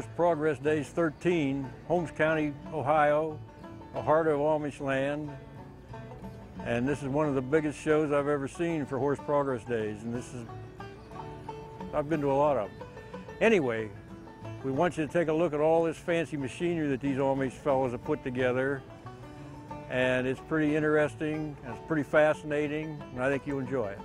Horse Progress Days 13, Holmes County, Ohio, the heart of Amish land. And this is one of the biggest shows I've ever seen for Horse Progress Days. And I've been to a lot of them. Anyway, we want you to take a look at all this fancy machinery that these Amish fellows have put together. And it's pretty interesting, and it's pretty fascinating, and I think you'll enjoy it.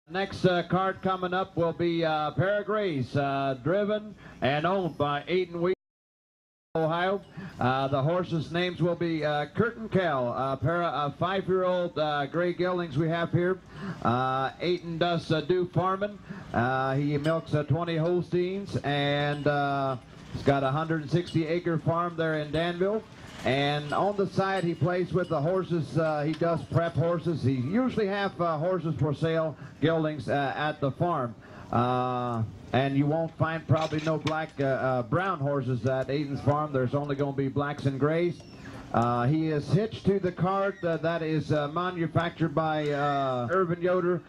Next cart coming up will be a pair of grays, driven and owned by Aiden Wheat, Ohio. The horses' names will be Kurt and Cal, a pair of 5-year-old gray geldings we have here. Aiden does do farming. He milks 20 Holsteins, and he's got a 160-acre farm there in Danville. And on the side, he plays with the horses. He does prep horses. He usually have horses for sale, geldings, at the farm. And you won't find probably no brown horses at Aiden's farm. There's only going to be blacks and grays. He is hitched to the cart that is manufactured by Irvin Yoder.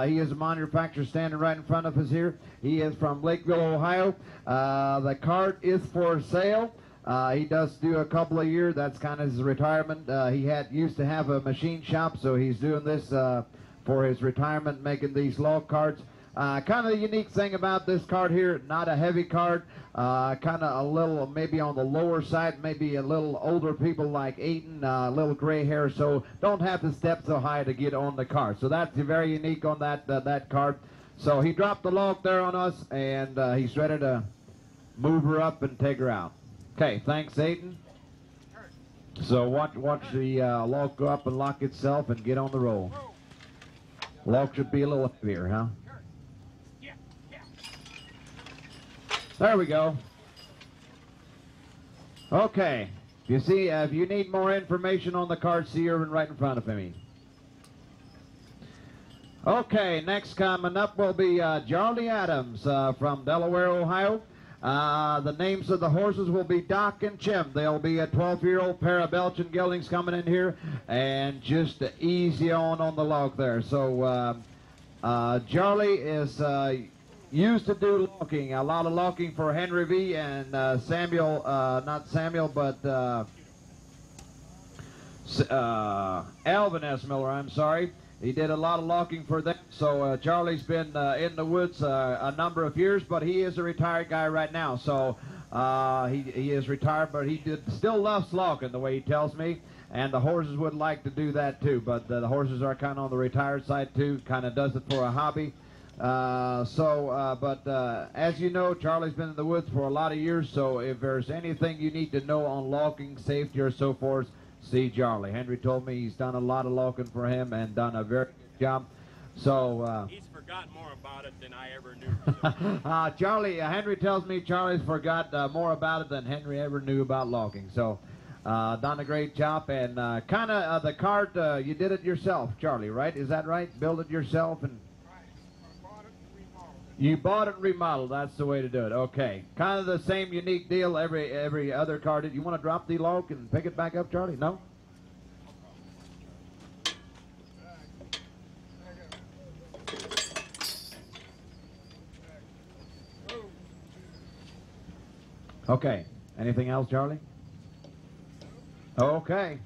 He is a manufacturer standing right in front of us here. He is from Lakeville, Ohio. The cart is for sale. He does do a couple of years. That's kind of his retirement. He used to have a machine shop, so he's doing this for his retirement, making these log carts. Kind of the unique thing about this cart here, not a heavy cart, kind of a little maybe on the lower side, maybe a little older people like Aiden, a little gray hair, so don't have to step so high to get on the cart. So that's very unique on that cart. So he dropped the log there on us, and he's ready to move her up and take her out. Okay, thanks, Aiden. So watch the log go up and lock itself and get on the roll. Log should be a little heavier, huh? There we go. Okay. You see, if you need more information on the cart, see Irvin right in front of me. Okay, next coming up will be Charlie Adams from Delaware, Ohio. The names of the horses will be Doc and Chim. They'll be a 12-year-old pair of Belgian geldings coming in here, and just easy on the log there. So Charlie is used to do logging, a lot of logging for Henry V. and Samuel, not Samuel, but Alvin S. Miller, I'm sorry. He did a lot of logging for them, so Charlie's been in the woods a number of years, but he is a retired guy right now. So he is retired, but he still loves logging, the way he tells me, and the horses would like to do that too, but the horses are kind of on the retired side too, kind of does it for a hobby. As you know, Charlie's been in the woods for a lot of years, so if there's anything you need to know on logging, safety, or so forth, see Charlie. Henry told me he's done a lot of logging for him and done a very good job. So he's forgotten more about it than I ever knew. Henry tells me Charlie's forgot more about it than Henry ever knew about logging. So done a great job, and kind of the cart, you did it yourself, Charlie, right? Is that right? Build it yourself and. You bought it and remodeled. That's the way to do it. Okay. Kind of the same unique deal every other car did. You want to drop the log and pick it back up, Charlie? No? Okay. Anything else, Charlie? Okay.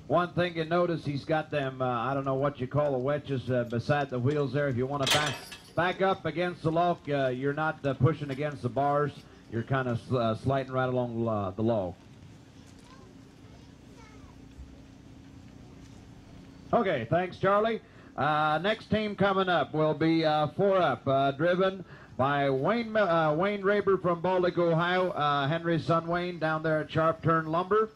One thing you notice, he's got them, I don't know what you call the wedges beside the wheels there. If you want to back up against the log, you're not pushing against the bars. You're kind of sliding right along the log. Okay, thanks, Charlie. Next team coming up will be 4 Up, driven by Wayne Raber from Baltic, Ohio. Henry's son Wayne down there at Sharp Turn Lumber.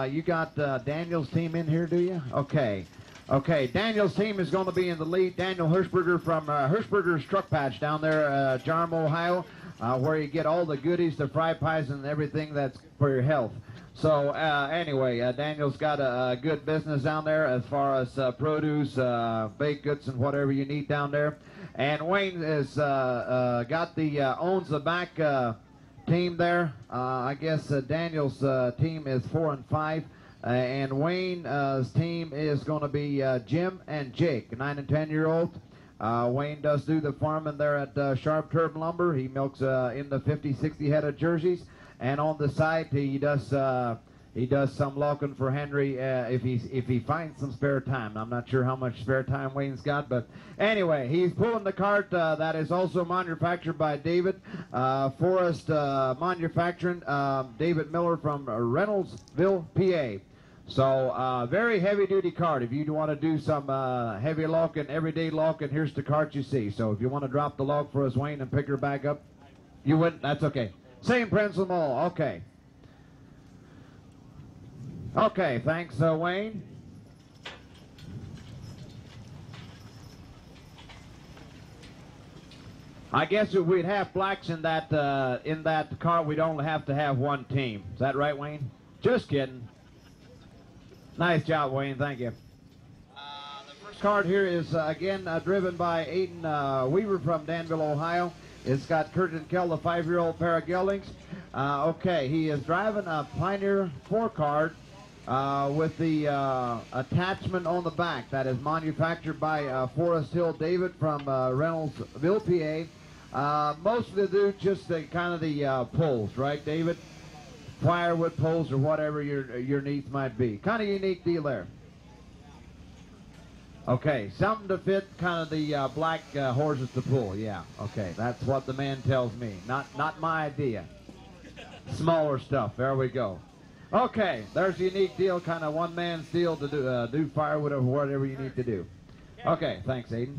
You got Daniel's team in here, do you? Okay. Okay, Daniel's team is going to be in the lead. Daniel Hirschberger from Hirschberger's Truck Patch down there, Jarm, Ohio, where you get all the goodies, the fry pies, and everything that's for your health. So anyway, Daniel's got a good business down there as far as produce, baked goods, and whatever you need down there. And Wayne is got the owns the back team there. I guess Daniel's team is 4 and 5, and Wayne's team is going to be Jim and Jake, 9 and 10-year-old. Wayne does do the farming there at Sharp Turn Lumber. He milks in the 50-60 head of jerseys. And on the side, he does some locking for Henry if he finds some spare time. I'm not sure how much spare time Wayne's got, but anyway, he's pulling the cart that is also manufactured by David Forrest Manufacturing, David Miller from Reynoldsville, PA. So very heavy-duty cart. If you want to do some heavy locking, everyday locking, here's the cart you see. So if you want to drop the log for us, Wayne, and pick her back up, you wouldn't. That's okay. Same principle, okay. Okay, thanks, Wayne. I guess if we'd have blacks in that car, we'd only have to have one team. Is that right, Wayne? Just kidding. Nice job, Wayne. Thank you. The first card here is again driven by Aiden Weaver from Danville, Ohio. It's got Curtin Kell, the 5-year-old pair of geldings. Okay, he is driving a Pioneer 4 cart with the attachment on the back that is manufactured by Forrest Hill David from Reynoldsville, PA. Most of the do just kind of the poles, right, David? Firewood poles or whatever your needs might be. Kind of unique deal there. Okay, something to fit kind of the black horses to pull. Yeah, okay, that's what the man tells me. Not my idea. Smaller stuff. There we go. Okay, there's a unique deal, kind of one man's deal to do firewood or whatever you need to do. Okay, thanks, Aiden.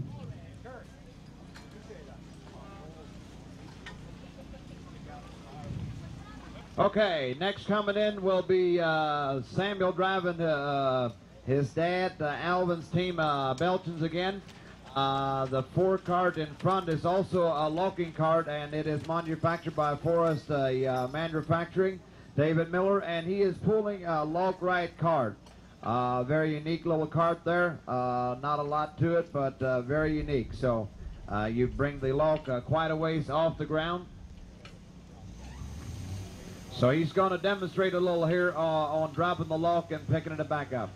Okay, next coming in will be Samuel driving his dad, Alvin's team, Belton's again. The 4 cart in front is also a locking cart, and it is manufactured by Forrest Manufacturing, David Miller, and he is pulling a lock right cart. Very unique little cart there. Not a lot to it, but very unique. So you bring the lock quite a ways off the ground. So he's going to demonstrate a little here on dropping the lock and picking it back up.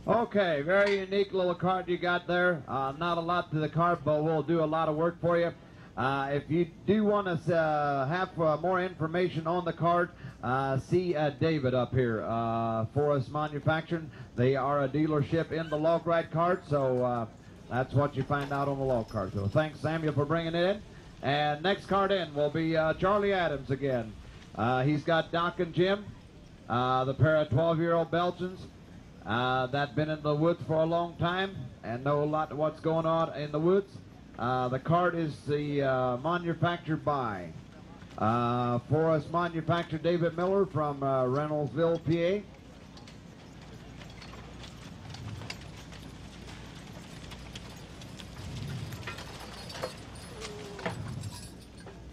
Okay, very unique little cart you got there. Not a lot to the cart, but we'll do a lot of work for you. If you do want to have more information on the cart, see David up here, Forrest Manufacturing. They are a dealership in the log ride cart, so that's what you find out on the log cart. So thanks, Samuel, for bringing it in. And next cart in will be Charlie Adams again. He's got Doc and Jim, the pair of 12-year-old Belgians. That been in the woods for a long time and know a lot of what's going on in the woods. The cart is manufactured by Forrest Manufacturer David Miller from Reynoldsville,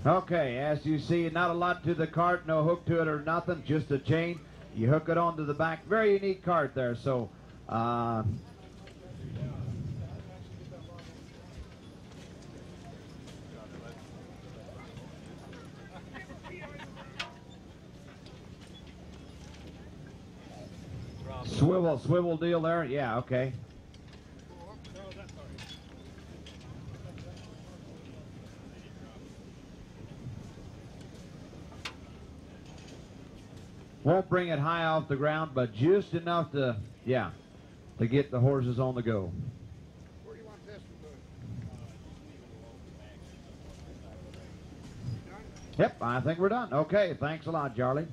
PA. Okay, as you see, not a lot to the cart, no hook to it or nothing, just a chain. You hook it onto the back. Very unique cart there. So swivel deal there? Yeah, okay. Won't bring it high off the ground, but just enough to, yeah, to get the horses on the go. Where do you want this to put? Yep, I think we're done. Okay, thanks a lot, Charlie.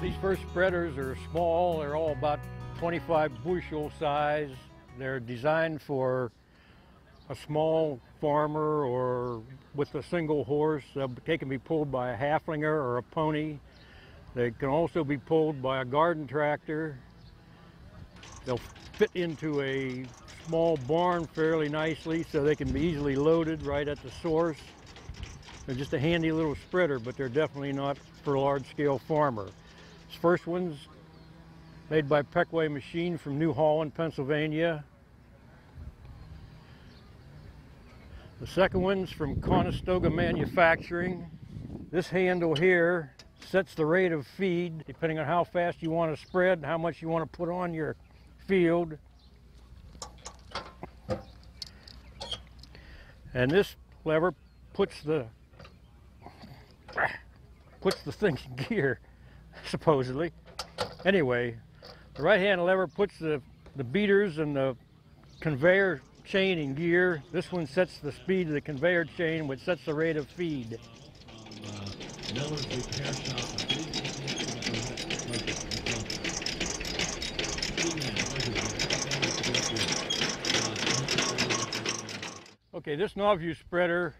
These first spreaders are small. They're all about 25 bushel size. They're designed for a small farmer or with a single horse. They can be pulled by a halflinger or a pony. They can also be pulled by a garden tractor. They'll fit into a small barn fairly nicely so they can be easily loaded right at the source. They're just a handy little spreader, but they're definitely not for a large-scale farmer. This first one's made by Pequa machine from New Holland, Pennsylvania. The second one's from Conestoga Manufacturing. This handle here sets the rate of feed depending on how fast you want to spread and how much you want to put on your field. And this lever puts the thing in gear, supposedly. Anyway, the right-hand lever puts the beaters and the conveyor chain in gear. This one sets the speed of the conveyor chain, which sets the rate of feed. Okay, this knob-view spreader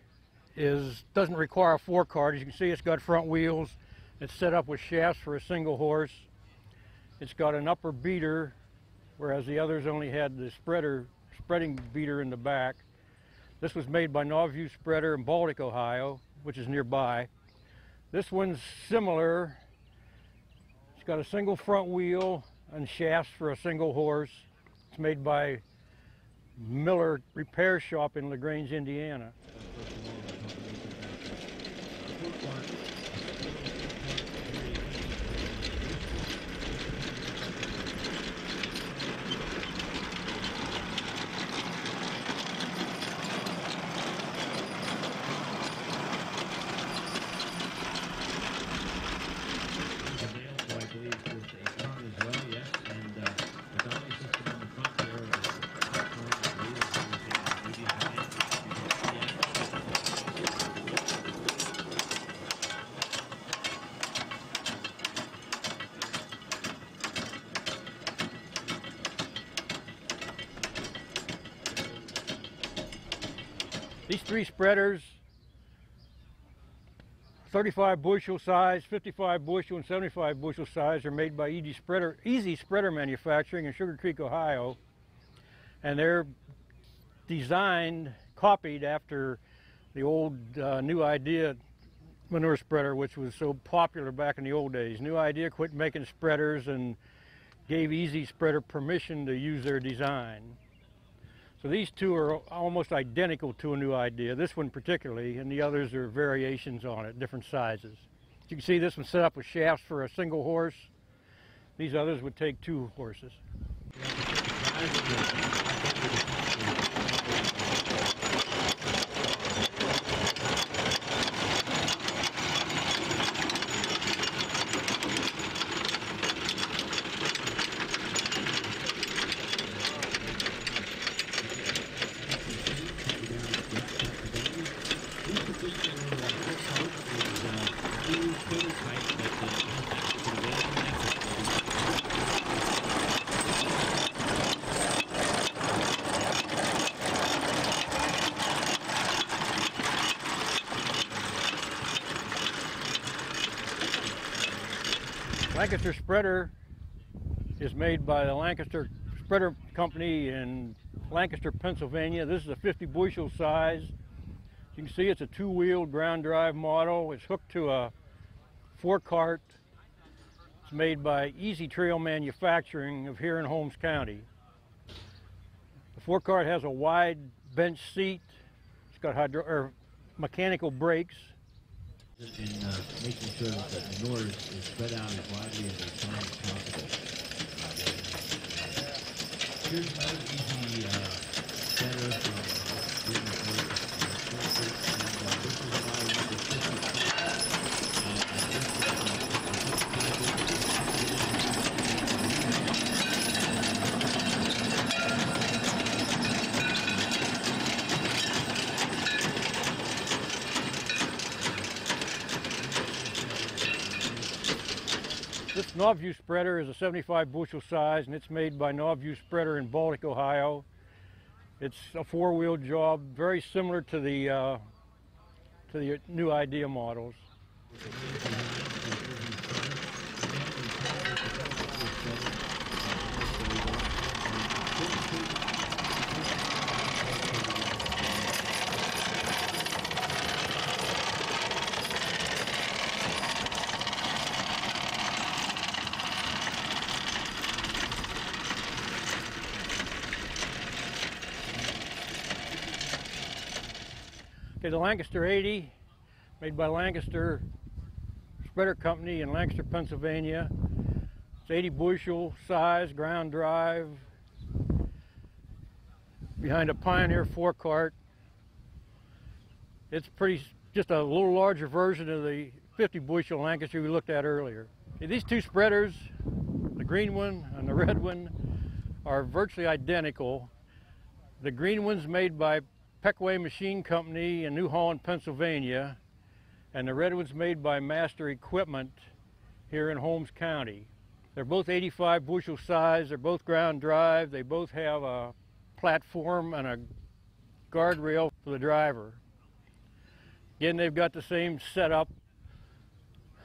doesn't require a four-cart. As you can see, it's got front wheels. It's set up with shafts for a single horse. It's got an upper beater, whereas the others only had the spreading beater in the back. This was made by knob-view Spreader in Baltic, Ohio, which is nearby. This one's similar. It's got a single front wheel and shafts for a single horse. It's made by Miller Repair Shop in LaGrange, Indiana. These three spreaders, 35 bushel size, 55 bushel, and 75 bushel size, are made by Easy Spreader Manufacturing in Sugar Creek, Ohio. And they're designed, copied after the old New Idea manure spreader, which was so popular back in the old days. New Idea quit making spreaders and gave Easy Spreader permission to use their design. So these two are almost identical to a New Idea, this one particularly, and the others are variations on it, different sizes. As you can see, this one's set up with shafts for a single horse. These others would take 2 horses. Lancaster spreader is made by the Lancaster Spreader Company in Lancaster, Pennsylvania. This is a 50 bushel size. You can see it's a 2-wheel ground drive model. It's hooked to a 4-cart. It's made by Easy Trail Manufacturing of here in Holmes County. The 4-cart has a wide bench seat. It's got mechanical brakes. In making sure that the manure is spread out as widely as they can as possible. Here's another easy spreader from this is about number 50. This Novview spreader is a 75 bushel size, and it's made by Novview Spreader in Baltic, Ohio. It's a 4-wheel job, very similar to the New Idea models. Okay, the Lancaster 80, made by Lancaster Spreader Company in Lancaster, Pennsylvania. It's 80 bushel size, ground drive, behind a Pioneer 4-cart. It's just a little larger version of the 50 bushel Lancaster we looked at earlier. These two spreaders, the green one and the red one, are virtually identical. The green one's made by Pequa Machine Company in New Holland, Pennsylvania, and the red one's made by Master Equipment here in Holmes County. They're both 85 bushel size, they're both ground drive, they both have a platform and a guardrail for the driver. Again, they've got the same setup.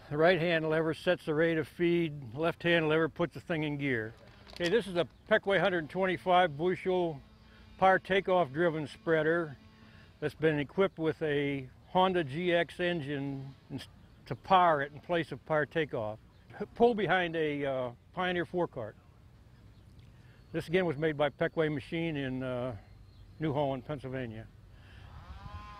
The right-hand lever sets the rate of feed, left-hand lever puts the thing in gear. Okay, this is a Pequa 125 bushel power takeoff driven spreader that's been equipped with a Honda GX engine to power it in place of power takeoff. Pulled behind a Pioneer 4-cart. This again was made by Pequa Machine in New Holland, Pennsylvania.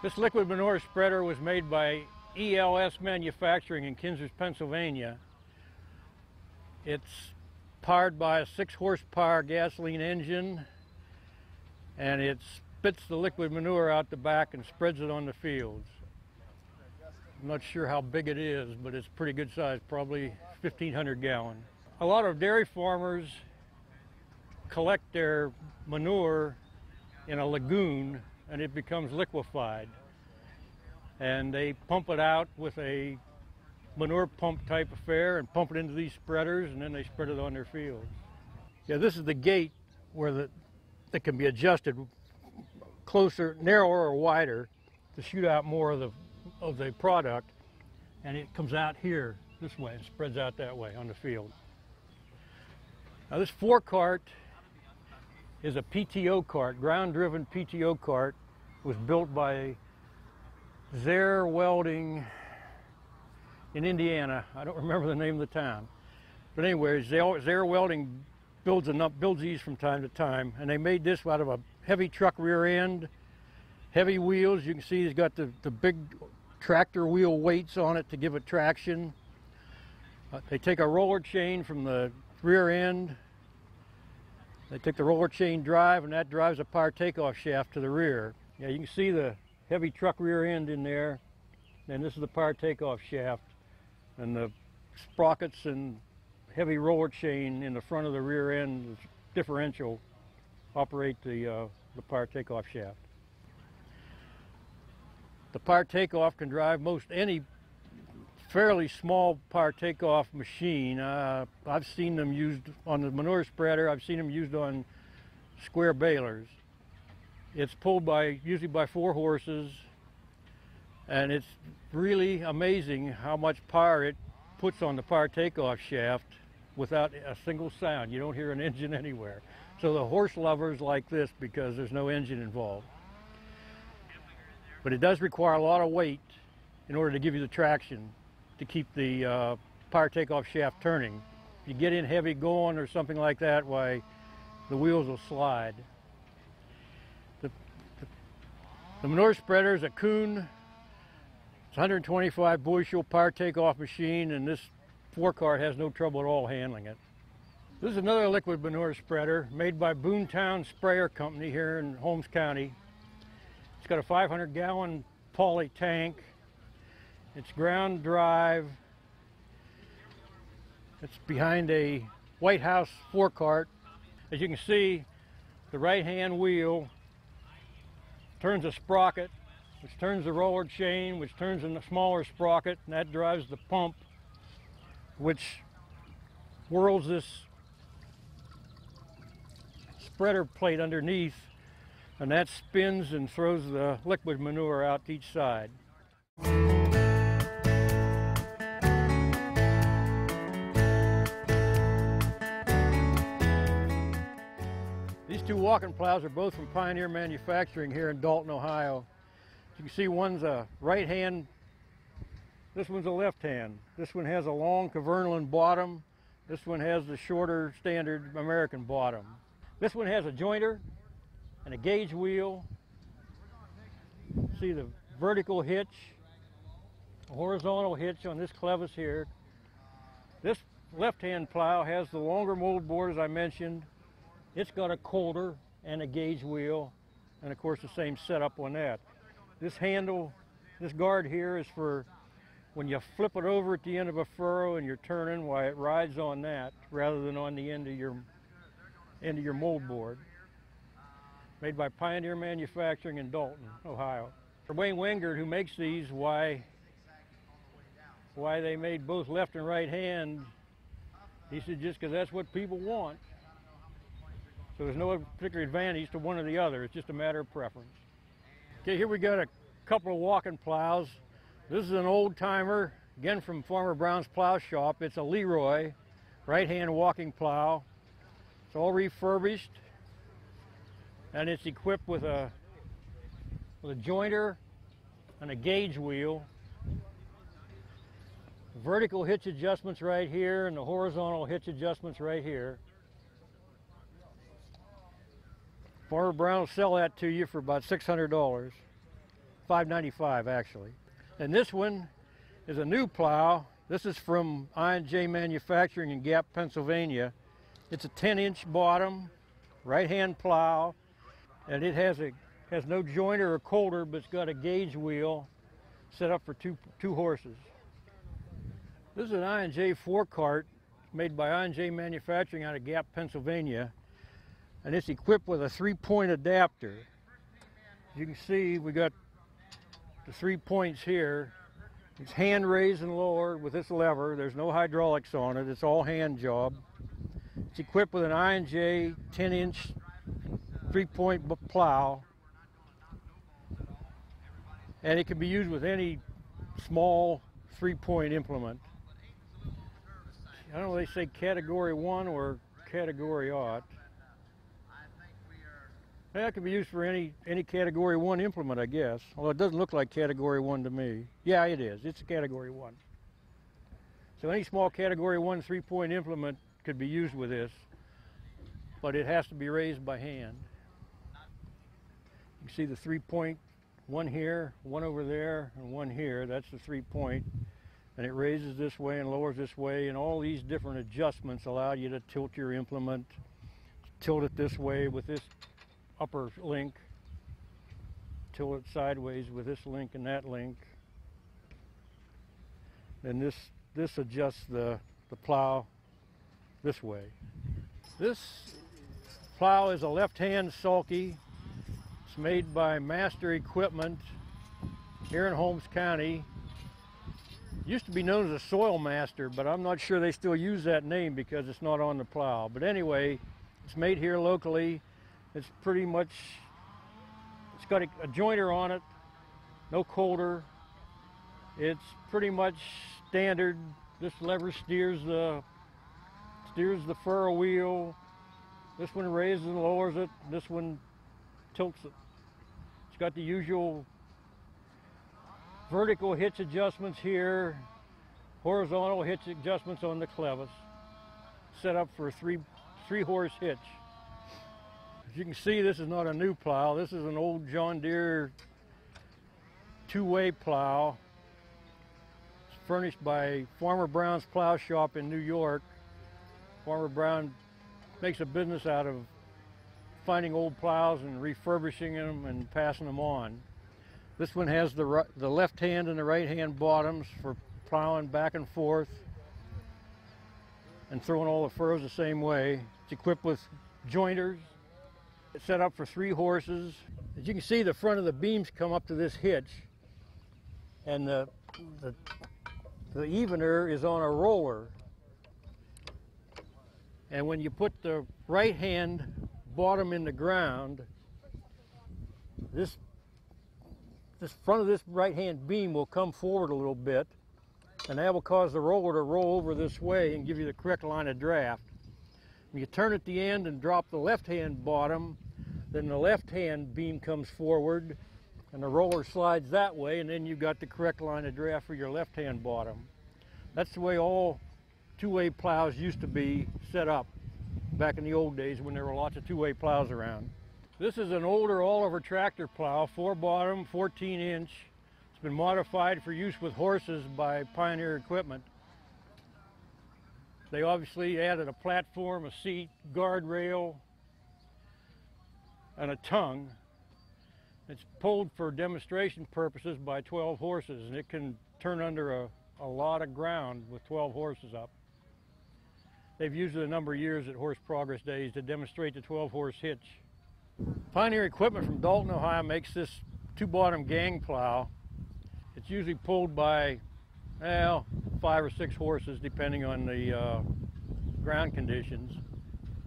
This liquid manure spreader was made by ELS Manufacturing in Kinzers, Pennsylvania. It's powered by a 6-horsepower gasoline engine, and it spits the liquid manure out the back and spreads it on the fields. I'm not sure how big it is, but it's pretty good size, probably 1,500 gallon. A lot of dairy farmers collect their manure in a lagoon and it becomes liquefied. And they pump it out with a manure pump type affair and pump it into these spreaders, and then they spread it on their fields. Yeah, this is the gate where that can be adjusted closer, narrower or wider to shoot out more of the product, and it comes out here this way and spreads out that way on the field. Now this four-cart is a PTO cart, ground-driven PTO cart. Was built by Zare Welding in Indiana. I don't remember the name of the town. But anyway, Zare Welding builds these from time to time, and they made this out of a heavy truck rear end, heavy wheels. You can see it's got the big tractor wheel weights on it to give it traction. They take a roller chain from the rear end. They take the roller chain drive, and that drives a power takeoff shaft to the rear. Yeah, you can see the heavy truck rear end in there, and this is the power takeoff shaft, and the sprockets and heavy roller chain in the front of the rear end differential operate the power takeoff shaft. The power takeoff can drive most any fairly small power takeoff machine. I've seen them used on the manure spreader. I've seen them used on square balers. It's pulled usually by 4 horses, and it's really amazing how much power it puts on the power takeoff shaft without a single sound. You don't hear an engine anywhere. So the horse lovers like this because there's no engine involved. But it does require a lot of weight in order to give you the traction to keep the power takeoff shaft turning. If you get in heavy going or something like that, why, the wheels will slide. The manure spreader is a Kuhn. It's a 125 bushel power takeoff machine, and this four-cart has no trouble at all handling it. This is another liquid manure spreader made by Boontown Sprayer Company here in Holmes County. It's got a 500-gallon poly tank. It's ground drive. It's behind a White House four-cart. As you can see, the right-hand wheel turns a sprocket, which turns the roller chain, which turns in a smaller sprocket, and that drives the pump, which whirls this spreader plate underneath, and that spins and throws the liquid manure out to each side. These two walking plows are both from Pioneer Manufacturing here in Dalton, Ohio. You can see one's a right hand, this one's a left hand. This one has a long Cavernaland bottom. This one has the shorter standard American bottom. This one has a jointer and a gauge wheel. See the vertical hitch, a horizontal hitch on this clevis here. This left-hand plow has the longer mold board as I mentioned. It's got a coulter and a gauge wheel, and of course the same setup on that. This handle, this guard here is for when you flip it over at the end of a furrow and you're turning, why it rides on that rather than on the end of your mold board. Made by Pioneer Manufacturing in Dalton, Ohio. For Wayne Wingard, who makes these, why they made both left and right hand, he said just because that's what people want. So there's no particular advantage to one or the other. It's just a matter of preference. Okay, here we got a couple of walking plows. This is an old timer, again from Farmer Brown's Plow Shop. It's a Leroy right-hand walking plow. It's all refurbished, and it's equipped with a jointer and a gauge wheel. The vertical hitch adjustments right here and the horizontal hitch adjustments right here. Farmer Brown will sell that to you for about $600, $595 actually. And this one is a new plow. This is from I&J Manufacturing in Gap, Pennsylvania. It's a 10-inch bottom, right-hand plow, and it has no jointer or coulter, but it's got a gauge wheel set up for two horses. This is an I&J four-cart made by I&J Manufacturing out of Gap, Pennsylvania, and it's equipped with a 3-point adapter. You can see we got the 3 points here. It's hand raised and lowered with this lever. There's no hydraulics on it. It's all hand job. It's equipped with an I&J 10-inch 3-point plow. and it can be used with any small 3-point implement. I don't know if they say category 1 or category aught. Yeah, it can be used for any category 1 implement, I guess. Although it doesn't look like category 1 to me. Yeah, it is. It's a category 1. So any small category 1 3-point implement could be used with this, but it has to be raised by hand. You can see the 3-point, one here, one over there, and one here. That's the 3-point. And it raises this way and lowers this way, and all these different adjustments allow you to tilt your implement, tilt it this way with this upper link, tilt it sideways with this link and that link. And this adjusts the plow this way. This plow is a left-hand sulky. It's made by Master Equipment here in Holmes County. It used to be known as a Soil Master, but I'm not sure they still use that name because it's not on the plow. But anyway, it's made here locally. It's pretty much, it's got a jointer on it, no coulter. It's pretty much standard. This lever steers the furrow wheel. This one raises and lowers it. This one tilts it. It's got the usual vertical hitch adjustments here, horizontal hitch adjustments on the clevis, set up for a three horse hitch. As you can see, this is not a new plow. This is an old John Deere 2-way plow. It's furnished by Farmer Brown's Plow Shop in New York. Farmer Brown makes a business out of finding old plows and refurbishing them and passing them on. This one has the left hand and the right hand bottoms for plowing back and forth and throwing all the furrows the same way. It's equipped with jointers. It's set up for 3 horses. As you can see, the front of the beams come up to this hitch, and the evener is on a roller. And when you put the right hand bottom in the ground, this front of this right hand beam will come forward a little bit, and that will cause the roller to roll over this way and give you the correct line of draft. When you turn at the end and drop the left hand bottom, then the left hand beam comes forward and the roller slides that way, and then you've got the correct line of draft for your left hand bottom. That's the way all 2-way plows used to be set up back in the old days when there were lots of 2-way plows around. This is an older Oliver tractor plow, 4-bottom, 14-inch. It's been modified for use with horses by Pioneer Equipment. They obviously added a platform, a seat, guardrail, and a tongue. It's pulled for demonstration purposes by 12 horses, and it can turn under a lot of ground with 12 horses up. They've used it a number of years at Horse Progress Days to demonstrate the 12-horse hitch. Pioneer Equipment from Dalton, Ohio makes this 2-bottom gang plow. It's usually pulled by, well, 5 or 6 horses depending on the ground conditions.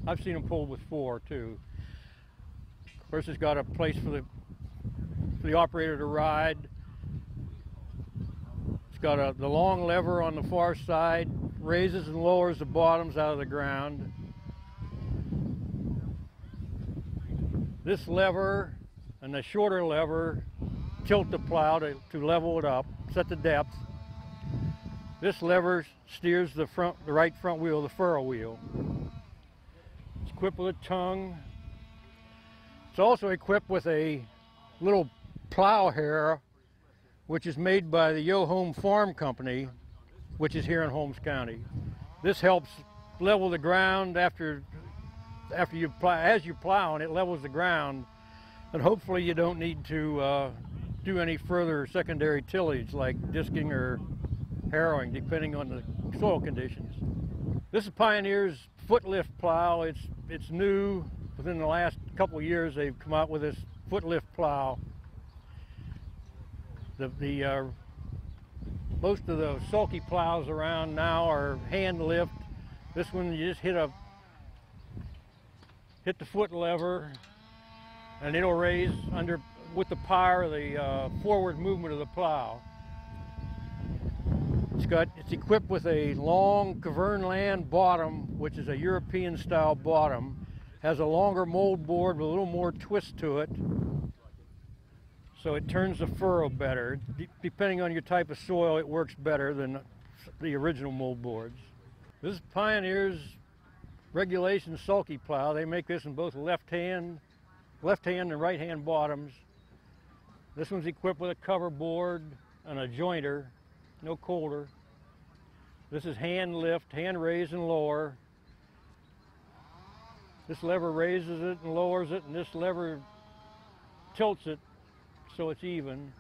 I've seen them pulled with 4 too. Of course, it's got a place for the operator to ride. It's got the long lever on the far side, raises and lowers the bottoms out of the ground. This lever and the shorter lever tilt the plow to level it up, set the depth. This lever steers the right front wheel, the furrow wheel. It's equipped with a tongue. It's also equipped with a little plow harrow, which is made by the Yo Home Farm Company, which is here in Holmes County. This helps level the ground after you plow. As you're plowing, it levels the ground, and hopefully you don't need to do any further secondary tillage like disking or harrowing, depending on the soil conditions. This is Pioneer's foot lift plow. It's new. Within the last couple of years, they've come out with this foot lift plow. Most of the sulky plows around now are hand lift. This one, you just hit the foot lever, and it'll raise with the power, the forward movement of the plow. It's equipped with a long Kavernland bottom, which is a European style bottom. Has a longer mold board with a little more twist to it, so it turns the furrow better. Depending on your type of soil, it works better than the original mold boards. This is Pioneer's regulation sulky plow. They make this in both left hand and right hand bottoms. This one's equipped with a cover board and a jointer, no coulter. This is hand lift, hand raise and lower. This lever raises it and lowers it, and this lever tilts it so it's even.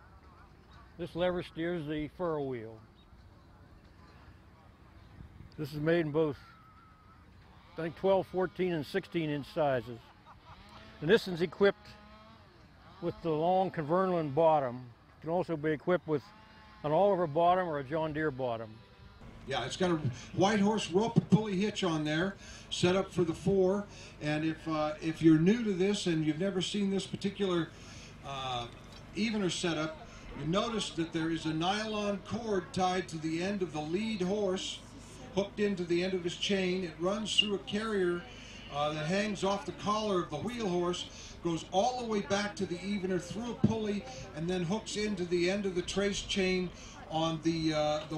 This lever steers the furrow wheel. This is made in both, I think, 12, 14, and 16-inch sizes. And this one's equipped with the long Kavernland bottom. It can also be equipped with an Oliver bottom or a John Deere bottom. Yeah, it's got a White Horse rope and pulley hitch on there, set up for the 4. And if you're new to this and you've never seen this particular evener setup, you notice that there is a nylon cord tied to the end of the lead horse, hooked into the end of his chain. It runs through a carrier that hangs off the collar of the wheel horse, goes all the way back to the evener through a pulley, and then hooks into the end of the trace chain on the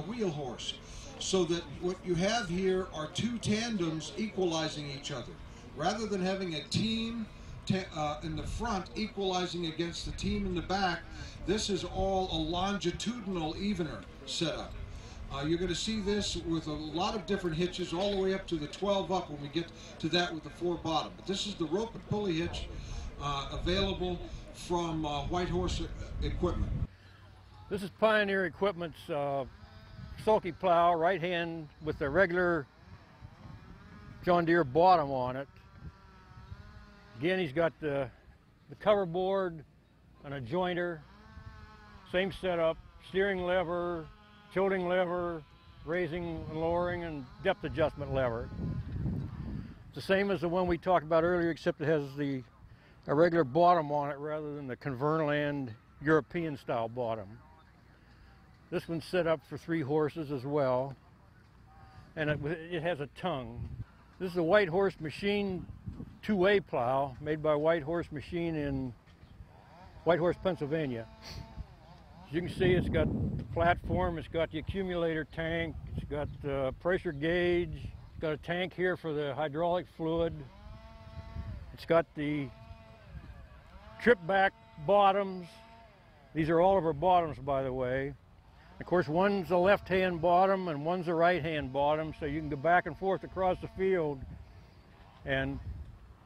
wheel horse. So that what you have here are two tandems equalizing each other. Rather than having a team in the front equalizing against the team in the back, this is all a longitudinal evener setup. You're going to see this with a lot of different hitches all the way up to the 12 up when we get to that with the 4 bottom. But this is the rope and pulley hitch available from White Horse Equipment. This is Pioneer Equipment's sulky plow, right hand with the regular John Deere bottom on it. Again, he's got the cover board and a jointer, same setup, steering lever, tilting lever, raising and lowering, and depth adjustment lever. It's the same as the one we talked about earlier, except it has a regular bottom on it rather than the Kavernland European style bottom. This one's set up for 3 horses as well, and it has a tongue. This is a White Horse Machine 2-way plow made by White Horse Machine in White Horse, Pennsylvania. As you can see, it's got the platform, it's got the accumulator tank, it's got the pressure gauge, it's got a tank here for the hydraulic fluid, it's got the trip back bottoms. These are all of our bottoms, by the way. Of course, one's a left-hand bottom and one's a right-hand bottom, so you can go back and forth across the field and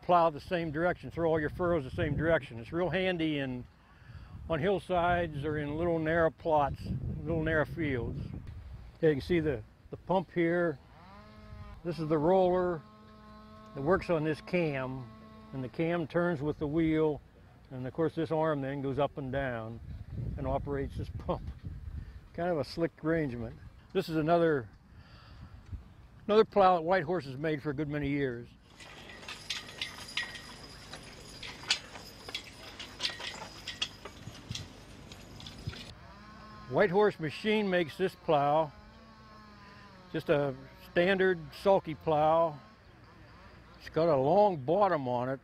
plow the same direction, throw all your furrows the same direction. It's real handy on hillsides or in little narrow plots, little narrow fields. Okay, you can see the pump here. This is the roller that works on this cam, and the cam turns with the wheel, and of course this arm then goes up and down and operates this pump. Kind of a slick arrangement. This is another plow that White Horse has made for a good many years. White Horse Machine makes this plow, just a standard sulky plow. It's got a long bottom on it,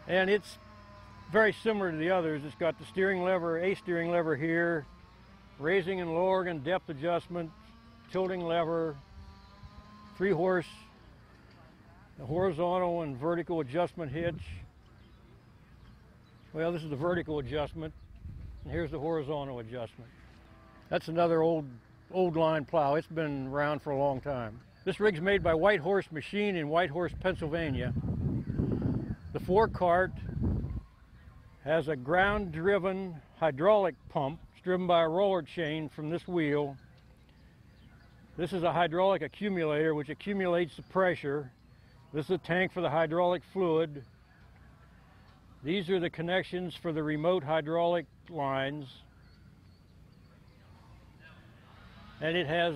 and it's very similar to the others. It's got the steering lever, a steering lever here, raising and lowering and depth adjustment, tilting lever, 3-horse horizontal and vertical adjustment hitch. Well, this is the vertical adjustment, and here's the horizontal adjustment. That's another old line plow. It's been around for a long time. This rig's made by White Horse Machine in White Horse, Pennsylvania. The forecart has a ground-driven hydraulic pump. It's driven by a roller chain from this wheel. This is a hydraulic accumulator which accumulates the pressure. This is a tank for the hydraulic fluid. These are the connections for the remote hydraulic lines. And it has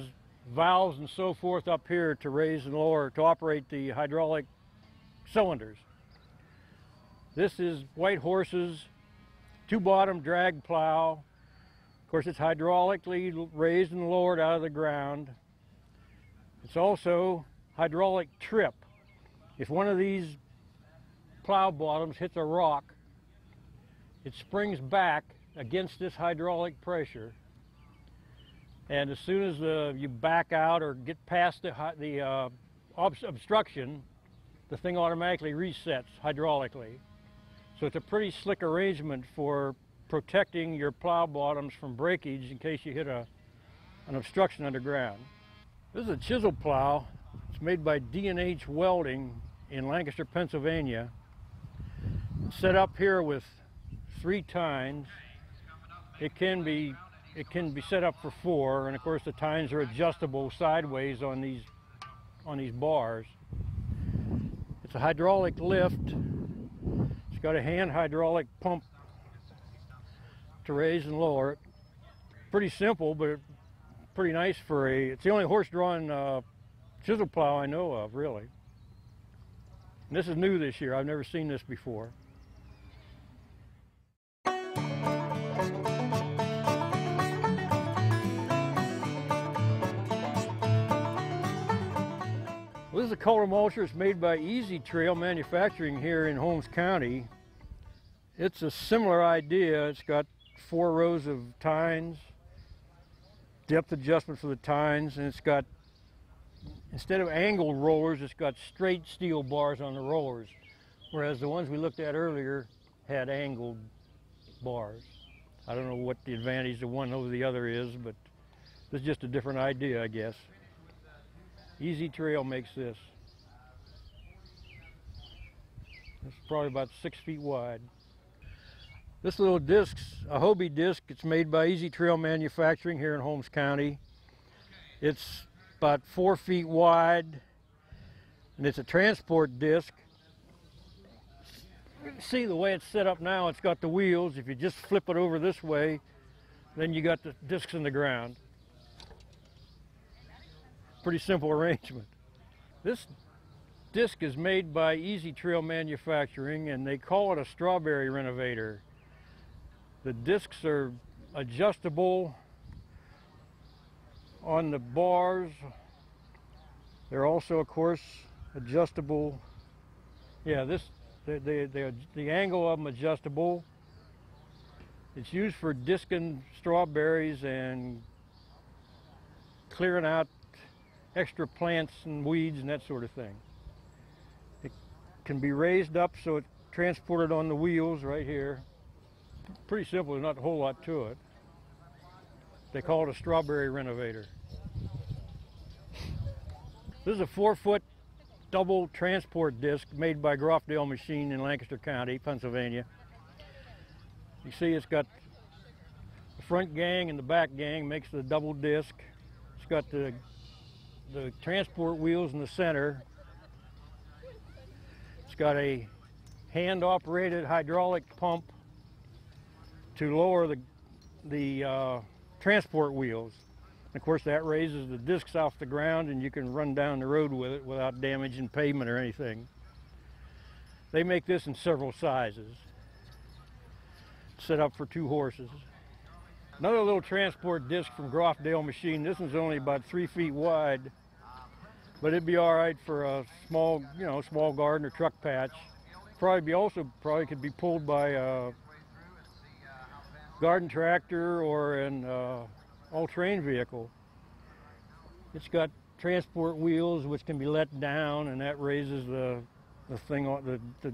valves and so forth up here to raise and lower, to operate the hydraulic cylinders. This is White Horse's two-bottom drag plow. Of course, it's hydraulically raised and lowered out of the ground. It's also hydraulic trip. If one of these plow bottoms hits a rock, it springs back against this hydraulic pressure, and as soon as you back out or get past the obstruction, the thing automatically resets hydraulically. So it's a pretty slick arrangement for protecting your plow bottoms from breakage in case you hit an obstruction underground. This is a chisel plow. It's made by D&H Welding in Lancaster, Pennsylvania. It's set up here with 3 tines. It can be set up for 4, and of course the tines are adjustable sideways on these bars. It's a hydraulic lift. It's got a hand hydraulic pump to raise and lower it. Pretty simple, but pretty nice for it's the only horse-drawn chisel plow I know of, really. And this is new this year. I've never seen this before. Well, this is a color mulcher. It's made by Easy Trail Manufacturing here in Holmes County. It's a similar idea. It's got 4 rows of tines, depth adjustment for the tines, and it's got, instead of angled rollers, it's got straight steel bars on the rollers, whereas the ones we looked at earlier had angled bars. I don't know what the advantage of one over the other is, but this is just a different idea, I guess. Easy Trail makes this. It's probably about 6 feet wide. This little disc's a Hobie disc. It's made by Easy Trail Manufacturing here in Holmes County. It's about 4 feet wide, and it's a transport disc. You can see the way it's set up now. It's got the wheels. If you just flip it over this way, then you got the discs in the ground. Pretty simple arrangement. This disc is made by Easy Trail Manufacturing, and they call it a strawberry renovator. The discs are adjustable on the bars. They're also, of course, adjustable. Yeah, the angle of them adjustable. It's used for discing strawberries and clearing out extra plants and weeds and that sort of thing. It can be raised up so it's transported on the wheels right here. Pretty simple, there's not a whole lot to it. They call it a strawberry renovator. This is a 4-foot double transport disc made by Groffdale Machine in Lancaster County, Pennsylvania. You see it's got the front gang and the back gang makes the double disc. It's got the transport wheels in the center. It's got a hand-operated hydraulic pump to lower the transport wheels. And of course, that raises the discs off the ground, and you can run down the road with it without damaging pavement or anything. They make this in several sizes. Set up for 2 horses. Another little transport disc from Groffdale Machine. This one's only about 3 feet wide, but it'd be all right for a small, small garden or truck patch. Probably could be pulled by a garden tractor or an all-terrain vehicle. It's got transport wheels which can be let down, and that raises the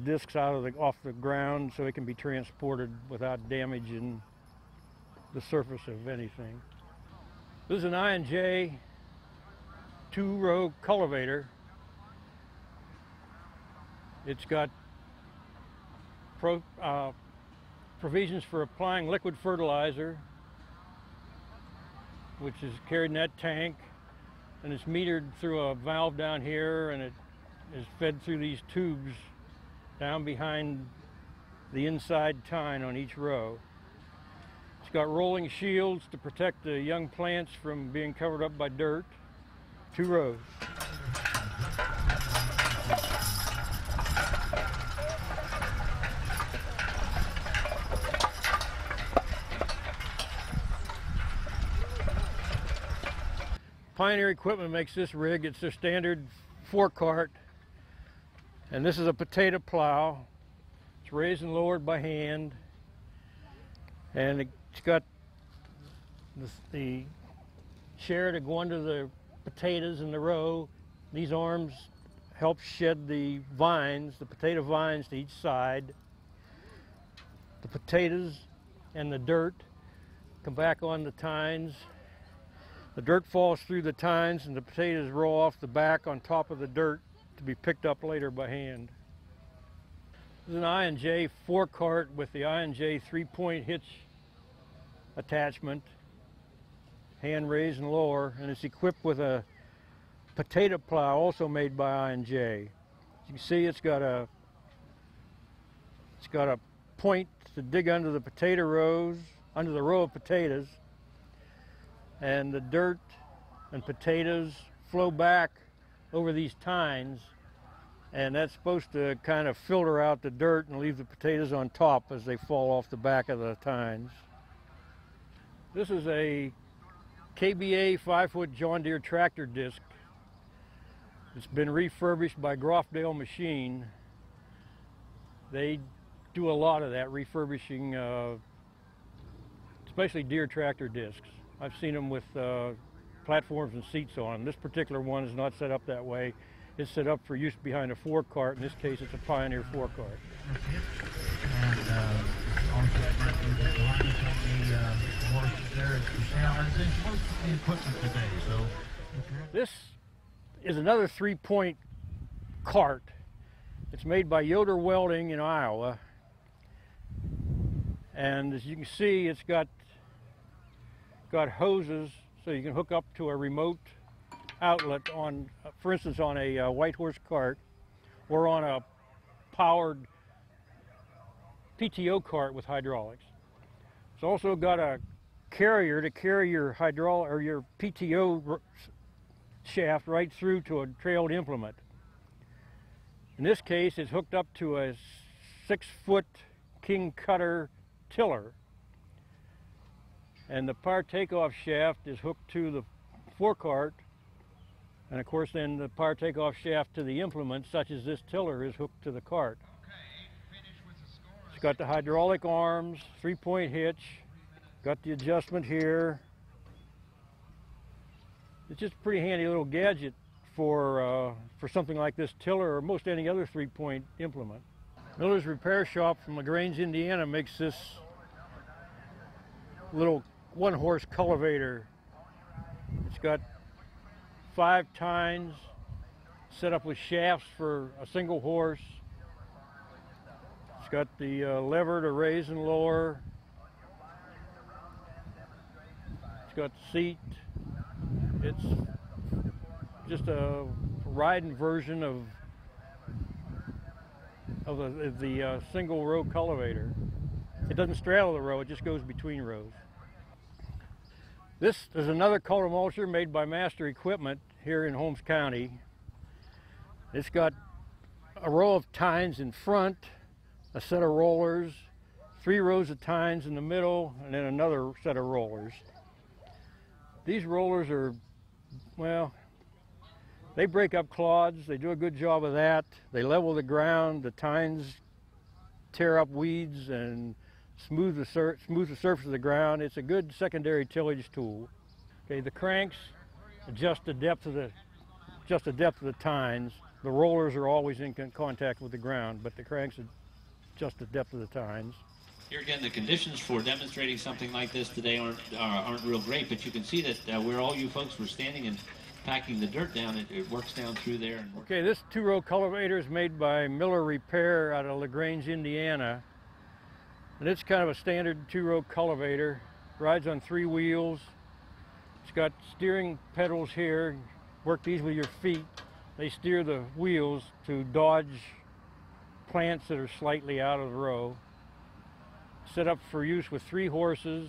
discs off the ground so it can be transported without damaging the surface of anything. This is an I&J 2-row cultivator. It's got provisions for applying liquid fertilizer, which is carried in that tank, and it's metered through a valve down here, and it is fed through these tubes down behind the inside tine on each row. It's got rolling shields to protect the young plants from being covered up by dirt. 2 rows. Pioneer Equipment makes this rig. It's their standard 4-cart, and this is a potato plow. It's raised and lowered by hand, and it's got the share to go under the potatoes in the row. These arms help shed the vines, the potato vines to each side. The potatoes and the dirt come back on the tines. The dirt falls through the tines and the potatoes roll off the back on top of the dirt to be picked up later by hand. This is an I&J 4-cart with the I&J 3-point hitch attachment, hand raise and lower, and it's equipped with a potato plow also made by I&J. As you can see, it's got a point to dig under the potato rows, under the row of potatoes, and the dirt and potatoes flow back over these tines, and that's supposed to kind of filter out the dirt and leave the potatoes on top as they fall off the back of the tines. This is a KBA 5-foot John Deere tractor disc. It's been refurbished by Grofdale Machine. They do a lot of that refurbishing, especially Deere tractor discs. I've seen them with platforms and seats on them. This particular one is not set up that way. It's set up for use behind a 4-cart. In this case, it's a Pioneer 4-cart. And also the line is on the horses there for sale. And it's most of the equipment today. So this is another 3-point cart. It's made by Yoder Welding in Iowa. And as you can see, it's got hoses so you can hook up to a remote outlet on, for instance, on a white horse cart or on a powered PTO cart with hydraulics. It's also got a carrier to carry your hydraulic or your PTO shaft right through to a trailed implement. In this case, it's hooked up to a 6-foot King Cutter tiller, and the power takeoff shaft is hooked to the 4-cart, and of course then the power takeoff shaft to the implement, such as this tiller, is hooked to the cart. It's got the hydraulic arms, 3-point hitch, got the adjustment here. It's just a pretty handy little gadget for something like this tiller or most any other 3-point implement. Miller's Repair Shop from LaGrange, Indiana makes this little 1-horse cultivator. It's got 5 tines set up with shafts for a single horse. It's got the lever to raise and lower. It's got the seat. It's just a riding version of the single row cultivator. It doesn't straddle the row, it just goes between rows. This is another color mulcher made by Master Equipment here in Holmes County. It's got a row of tines in front, a set of rollers, 3 rows of tines in the middle, and then another set of rollers. These rollers are, well, they break up clods. They do a good job of that. They level the ground. The tines tear up weeds and smooth the surface of the ground. It's a good secondary tillage tool. Okay, the cranks adjust the depth of the tines. The rollers are always in contact with the ground, but the cranks adjust the depth of the tines. Here again, the conditions for demonstrating something like this today aren't real great, but you can see that where all you folks were standing and packing the dirt down, it works down through there. And okay, this 2-row cultivator is made by Miller Repair out of LaGrange, Indiana. And it's kind of a standard 2-row cultivator. Rides on 3 wheels. It's got steering pedals here. Work these with your feet. They steer the wheels to dodge plants that are slightly out of the row. Set up for use with 3 horses.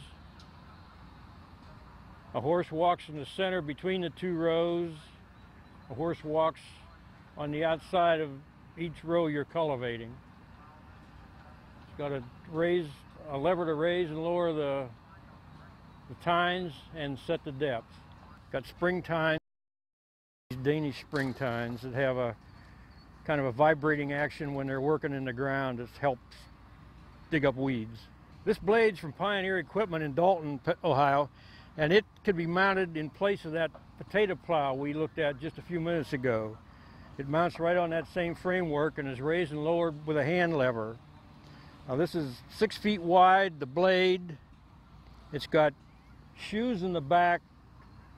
A horse walks in the center between the 2 rows. A horse walks on the outside of each row you're cultivating. It's got a lever to raise and lower the tines and set the depth. Got spring tines. Danish spring tines that have a kind of a vibrating action when they're working in the ground that helps dig up weeds. This blade's from Pioneer Equipment in Dalton, Ohio, and it can be mounted in place of that potato plow we looked at just a few minutes ago. It mounts right on that same framework and is raised and lowered with a hand lever. Now this is 6 feet wide, the blade. It's got shoes in the back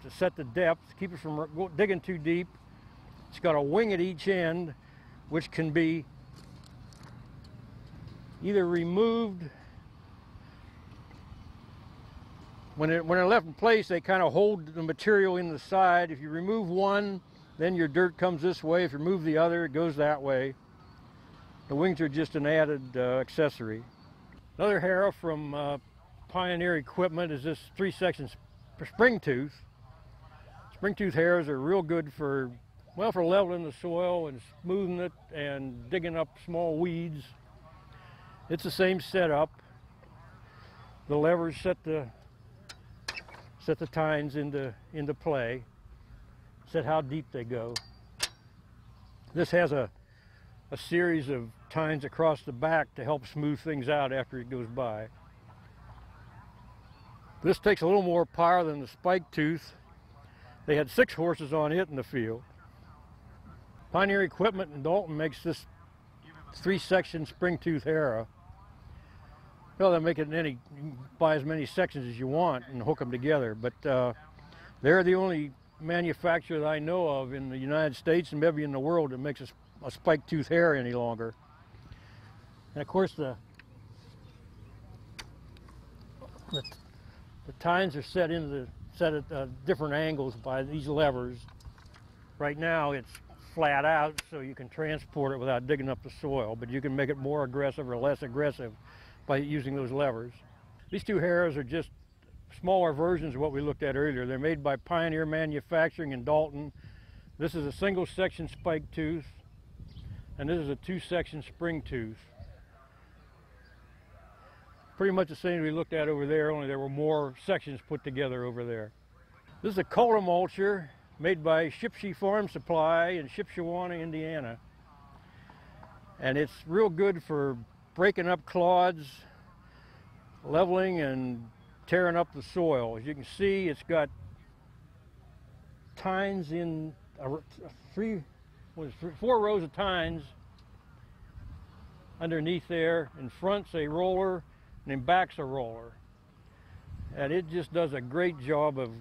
to set the depth, keep it from digging too deep. It's got a wing at each end, which can be either removed. When they're left in place, they kind of hold the material in the side. If you remove one, then your dirt comes this way. If you remove the other, it goes that way. The wings are just an added accessory. Another harrow from Pioneer Equipment is this 3-section spring tooth. Spring tooth harrows are real good for, well, for leveling the soil and smoothing it and digging up small weeds. It's the same setup. The levers set the tines into play, set how deep they go. This has a series of tines across the back to help smooth things out after it goes by. This takes a little more power than the spike tooth. They had 6 horses on it in the field. Pioneer Equipment in Dalton makes this 3-section spring tooth harrow. Well, they'll make it in any, you can buy as many sections as you want and hook them together, but they're the only manufacturer that I know of in the United States and maybe in the world that makes a spike tooth harrow any longer. And of course the tines are set at different angles by these levers. Right now it's flat out, so you can transport it without digging up the soil, but you can make it more aggressive or less aggressive by using those levers. These 2 harrows are just smaller versions of what we looked at earlier. They're made by Pioneer Manufacturing in Dalton. This is a 1-section spike tooth, and this is a 2-section spring tooth. Pretty much the same we looked at over there, only there were more sections put together over there. This is a cultimulcher made by Shipshe Farm Supply in Shipshewana, Indiana. And it's real good for breaking up clods, leveling and tearing up the soil. As you can see, it's got tines in 4 rows of tines underneath there. In front's a roller, and in back's a roller. And it just does a great job of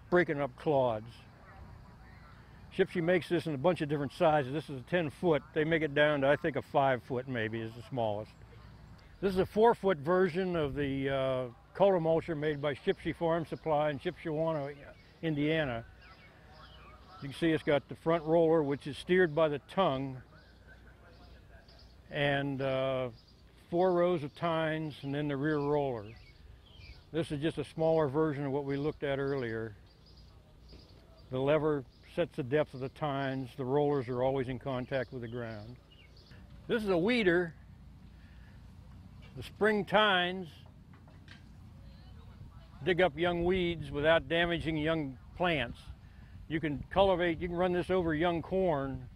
breaking up clods. Shipshe makes this in a bunch of different sizes. This is a 10-foot. They make it down to, I think, a 5-foot maybe is the smallest. This is a 4-foot version of the cultimulcher made by Shipshe Farm Supply in Shipshewana, Indiana. You can see it's got the front roller, which is steered by the tongue, and 4 rows of tines, and then the rear roller. This is just a smaller version of what we looked at earlier. The lever sets the depth of the tines. The rollers are always in contact with the ground. This is a weeder. The spring tines dig up young weeds without damaging young plants. You can cultivate, you can run this over young corn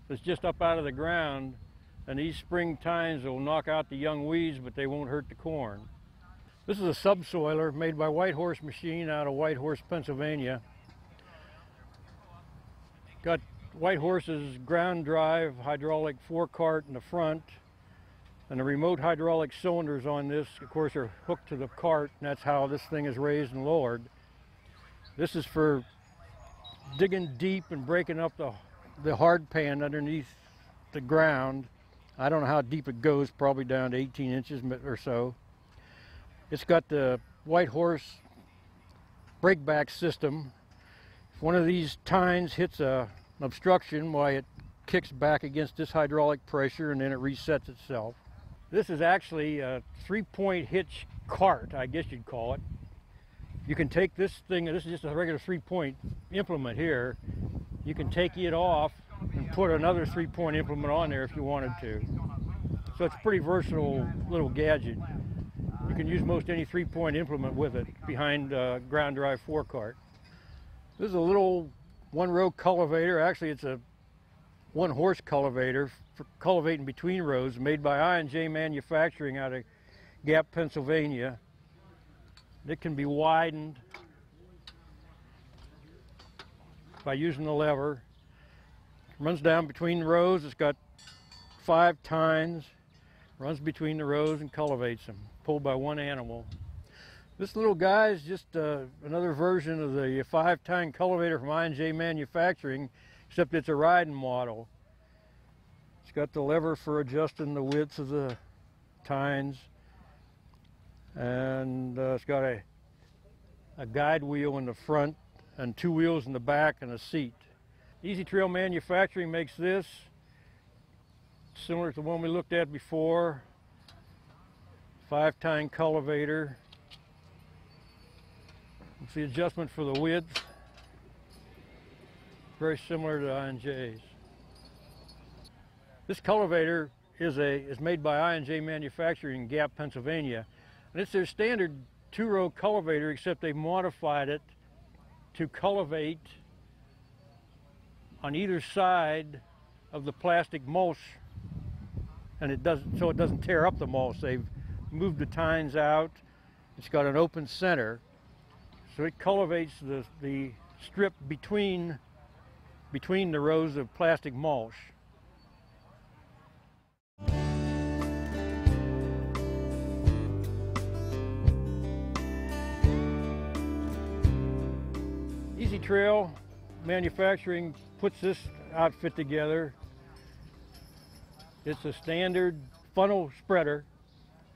that's just up out of the ground, and these spring tines will knock out the young weeds, but they won't hurt the corn. This is a subsoiler made by White Horse Machine out of White Horse, Pennsylvania. Got White Horse's ground drive hydraulic forecart in the front, and the remote hydraulic cylinders on this, of course, are hooked to the cart, and that's how this thing is raised and lowered. This is for digging deep and breaking up the hard pan underneath the ground. I don't know how deep it goes, probably down to 18 inches or so. It's got the White Horse breakback system. If one of these tines hits an obstruction, why, it kicks back against this hydraulic pressure and then it resets itself. This is actually a 3-point hitch cart, I guess you'd call it. You can take this thing, this is just a regular 3-point implement here. You can take it off and put another 3-point implement on there if you wanted to. So it's a pretty versatile little gadget. You can use most any 3-point implement with it behind ground drive forecart. This is a little one-row cultivator. Actually, it's a one-horse cultivator for cultivating between rows, made by I&J Manufacturing out of Gap, Pennsylvania. It can be widened by using the lever. It runs down between the rows. It's got 5 tines, runs between the rows and cultivates them, pulled by one animal. This little guy is just another version of the 5-tine cultivator from I&J Manufacturing, except it's a riding model. It's got the lever for adjusting the width of the tines, and it's got a guide wheel in the front and 2 wheels in the back and a seat. Easy Trail Manufacturing makes this, similar to the one we looked at before, 5-tine cultivator. It's the adjustment for the width, very similar to I&J's. This cultivator is made by I&J Manufacturing in Gap, Pennsylvania, and it's their standard 2-row cultivator, except they've modified it to cultivate on either side of the plastic mulch, and it doesn't tear up the mulch. They've moved the tines out. It's got an open center. So it cultivates the strip between the rows of plastic mulch. Easy Trail Manufacturing puts this outfit together. It's a standard funnel spreader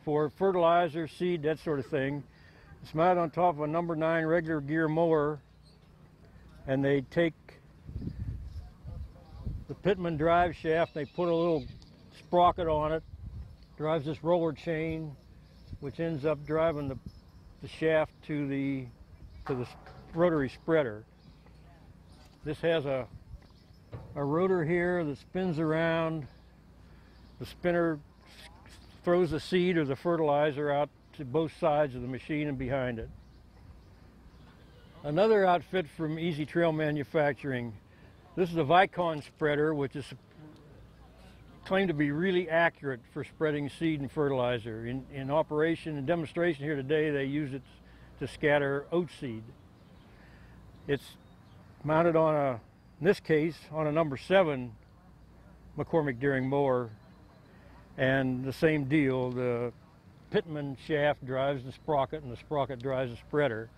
for fertilizer, seed, that sort of thing. It's mounted on top of a number 9 regular gear mower, and they take the Pitman drive shaft, they put a little sprocket on it, drives this roller chain, which ends up driving the shaft to the rotary spreader. This has a rotor here that spins around. The spinner throws the seed or the fertilizer out to both sides of the machine and behind it. Another outfit from Easy Trail Manufacturing. This is a Vicon spreader, which is claimed to be really accurate for spreading seed and fertilizer. In operation and demonstration here today, they use it to scatter oat seed. It's mounted on in this case, on a number 7 McCormick Deering mower, and the same deal. The Pitman shaft drives the sprocket, and the sprocket drives the spreader.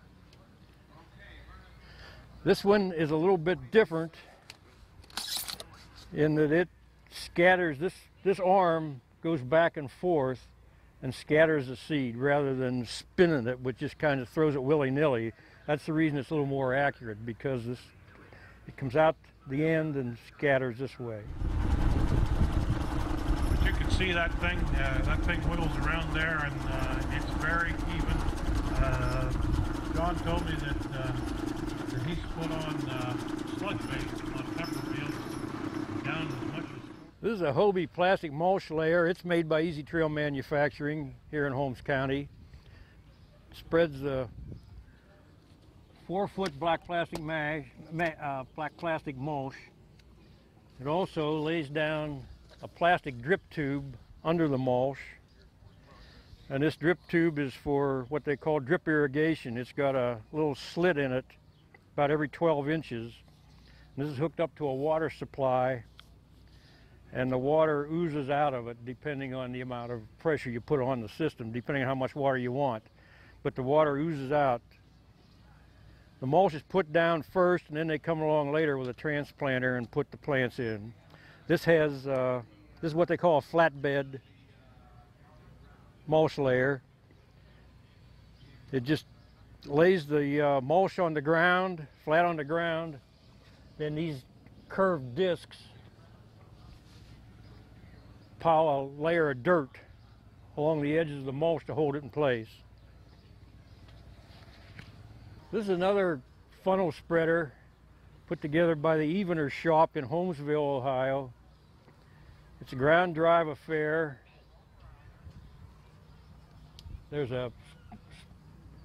This one is a little bit different in that it scatters, this arm goes back and forth and scatters the seed rather than spinning it, which just kind of throws it willy-nilly. That's the reason it's a little more accurate, because it comes out the end and scatters this way. You can see that thing wiggles around there, and it's very even. John told me that he's put on sludge bait on pepper fields down as much as... This is a Hobie plastic mulch layer. It's made by Easy Trail Manufacturing here in Holmes County. It spreads the 4-foot black plastic mulch. It also lays down a plastic drip tube under the mulch, and this drip tube is for what they call drip irrigation. It's got a little slit in it about every 12 inches. And this is hooked up to a water supply, and the water oozes out of it depending on the amount of pressure you put on the system, depending on how much water you want. But the water oozes out. The mulch is put down first, and then they come along later with a transplanter and put the plants in. This has this is what they call a flatbed mulch layer. It just lays the mulch on the ground, flat on the ground. Then these curved discs pile a layer of dirt along the edges of the mulch to hold it in place. This is another funnel spreader put together by the Evener shop in Holmesville, Ohio. It's a ground drive affair. There's a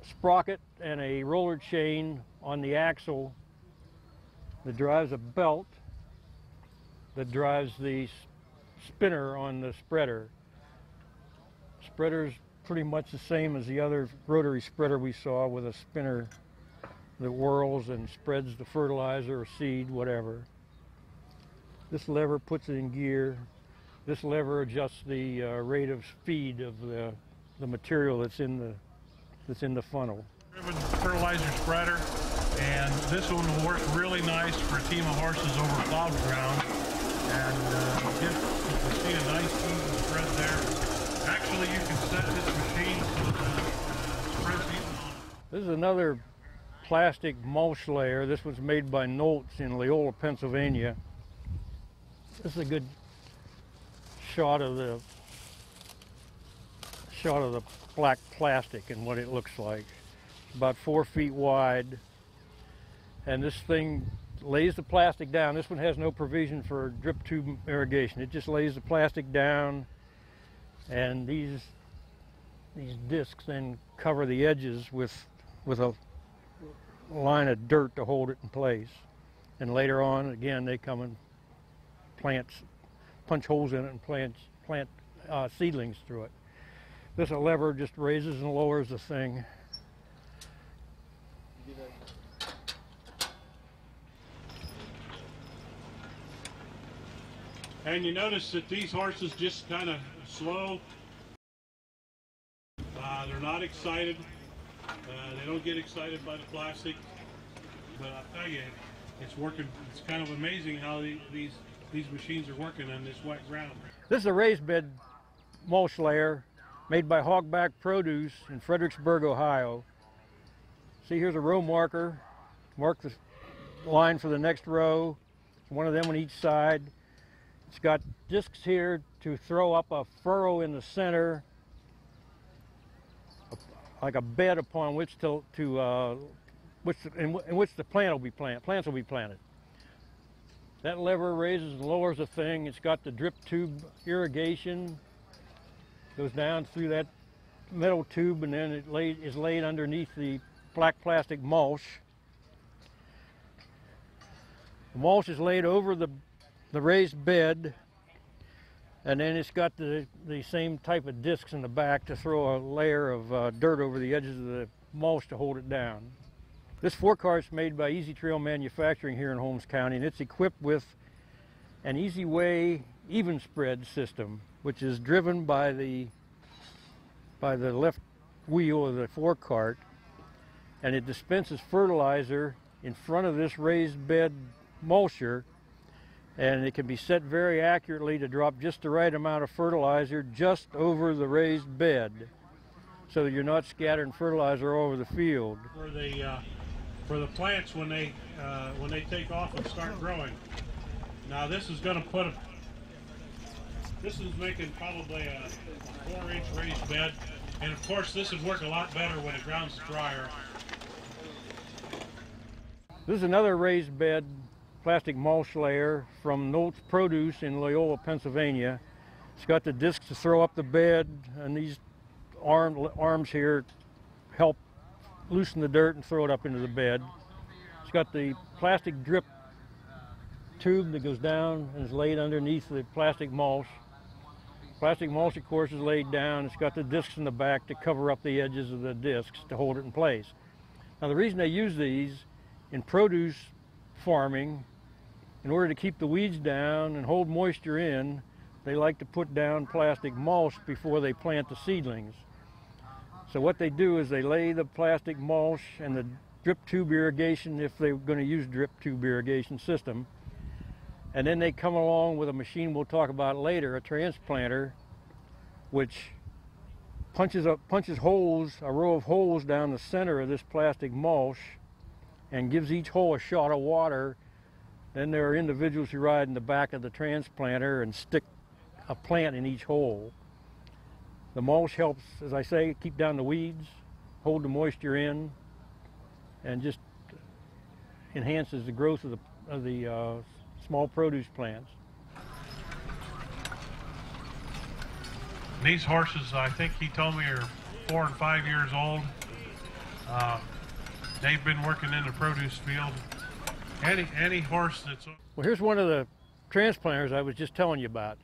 sprocket and a roller chain on the axle that drives a belt that drives the spinner on the spreader. Spreader's pretty much the same as the other rotary spreader we saw, with a spinner that whirls and spreads the fertilizer or seed, whatever. This lever puts it in gear. This lever adjusts the rate of speed of the material that's in the funnel. Driven fertilizer spreader, and this one will work really nice for a team of horses over plowed ground, and you can see a nice even spread there. Actually, you can set this machine so that it spreads even on it. This is another plastic mulch layer. This was made by Knowles in Leola, Pennsylvania. This is a good shot of the black plastic and what it looks like. It's about 4 feet wide, and this thing lays the plastic down. This one has no provision for drip tube irrigation. It just lays the plastic down, and these discs then cover the edges with a line of dirt to hold it in place. And later on, again, they come and punch holes in it and plant seedlings through it. This lever just raises and lowers the thing. And you notice that these horses just kind of slow. They're not excited. They don't get excited by the plastic. But I'll tell you, it's working. It's kind of amazing how these machines are working on this wet ground. This is a raised bed mulch layer made by Hogback Produce in Fredericksburg, Ohio. See, here's a row marker. Mark the line for the next row. One of them on each side. It's got discs here to throw up a furrow in the center, like a bed upon which in which the plants will be planted. That lever raises and lowers the thing. It's got the drip tube irrigation. Goes down through that metal tube, and then it is laid underneath the black plastic mulch. The mulch is laid over the raised bed, and then it's got the same type of discs in the back to throw a layer of dirt over the edges of the mulch to hold it down. This forecart's made by Easy Trail Manufacturing here in Holmes County, and it's equipped with an Easy Way even spread system, which is driven by the left wheel of the forecart, and it dispenses fertilizer in front of this raised bed mulcher, and it can be set very accurately to drop just the right amount of fertilizer just over the raised bed, so that you're not scattering fertilizer all over the field. For the plants when they take off and start growing. Now this is going to this is making probably a 4-inch raised bed, and of course this would work a lot better when the ground's drier. This is another raised bed plastic mulch layer from Knowles Produce in Leola, Pennsylvania. It's got the discs to throw up the bed, and these arms here help loosen the dirt and throw it up into the bed. It's got the plastic drip tube that goes down and is laid underneath the plastic mulch. Plastic mulch, of course, is laid down. It's got the discs in the back to cover up the edges of the discs to hold it in place. Now, the reason they use these in produce farming, in order to keep the weeds down and hold moisture in, they like to put down plastic mulch before they plant the seedlings. So what they do is they lay the plastic mulch and the drip tube irrigation, if they're going to use drip tube irrigation system, and then they come along with a machine we'll talk about later, a transplanter, which punches holes, a row of holes down the center of this plastic mulch, and gives each hole a shot of water. Then there are individuals who ride in the back of the transplanter and stick a plant in each hole. The mulch helps, as I say, keep down the weeds, hold the moisture in, and just enhances the growth of the small produce plants. These horses, I think he told me, are 4 and 5 years old. They've been working in the produce field any horse that's... Well, here's one of the transplanters I was just telling you about.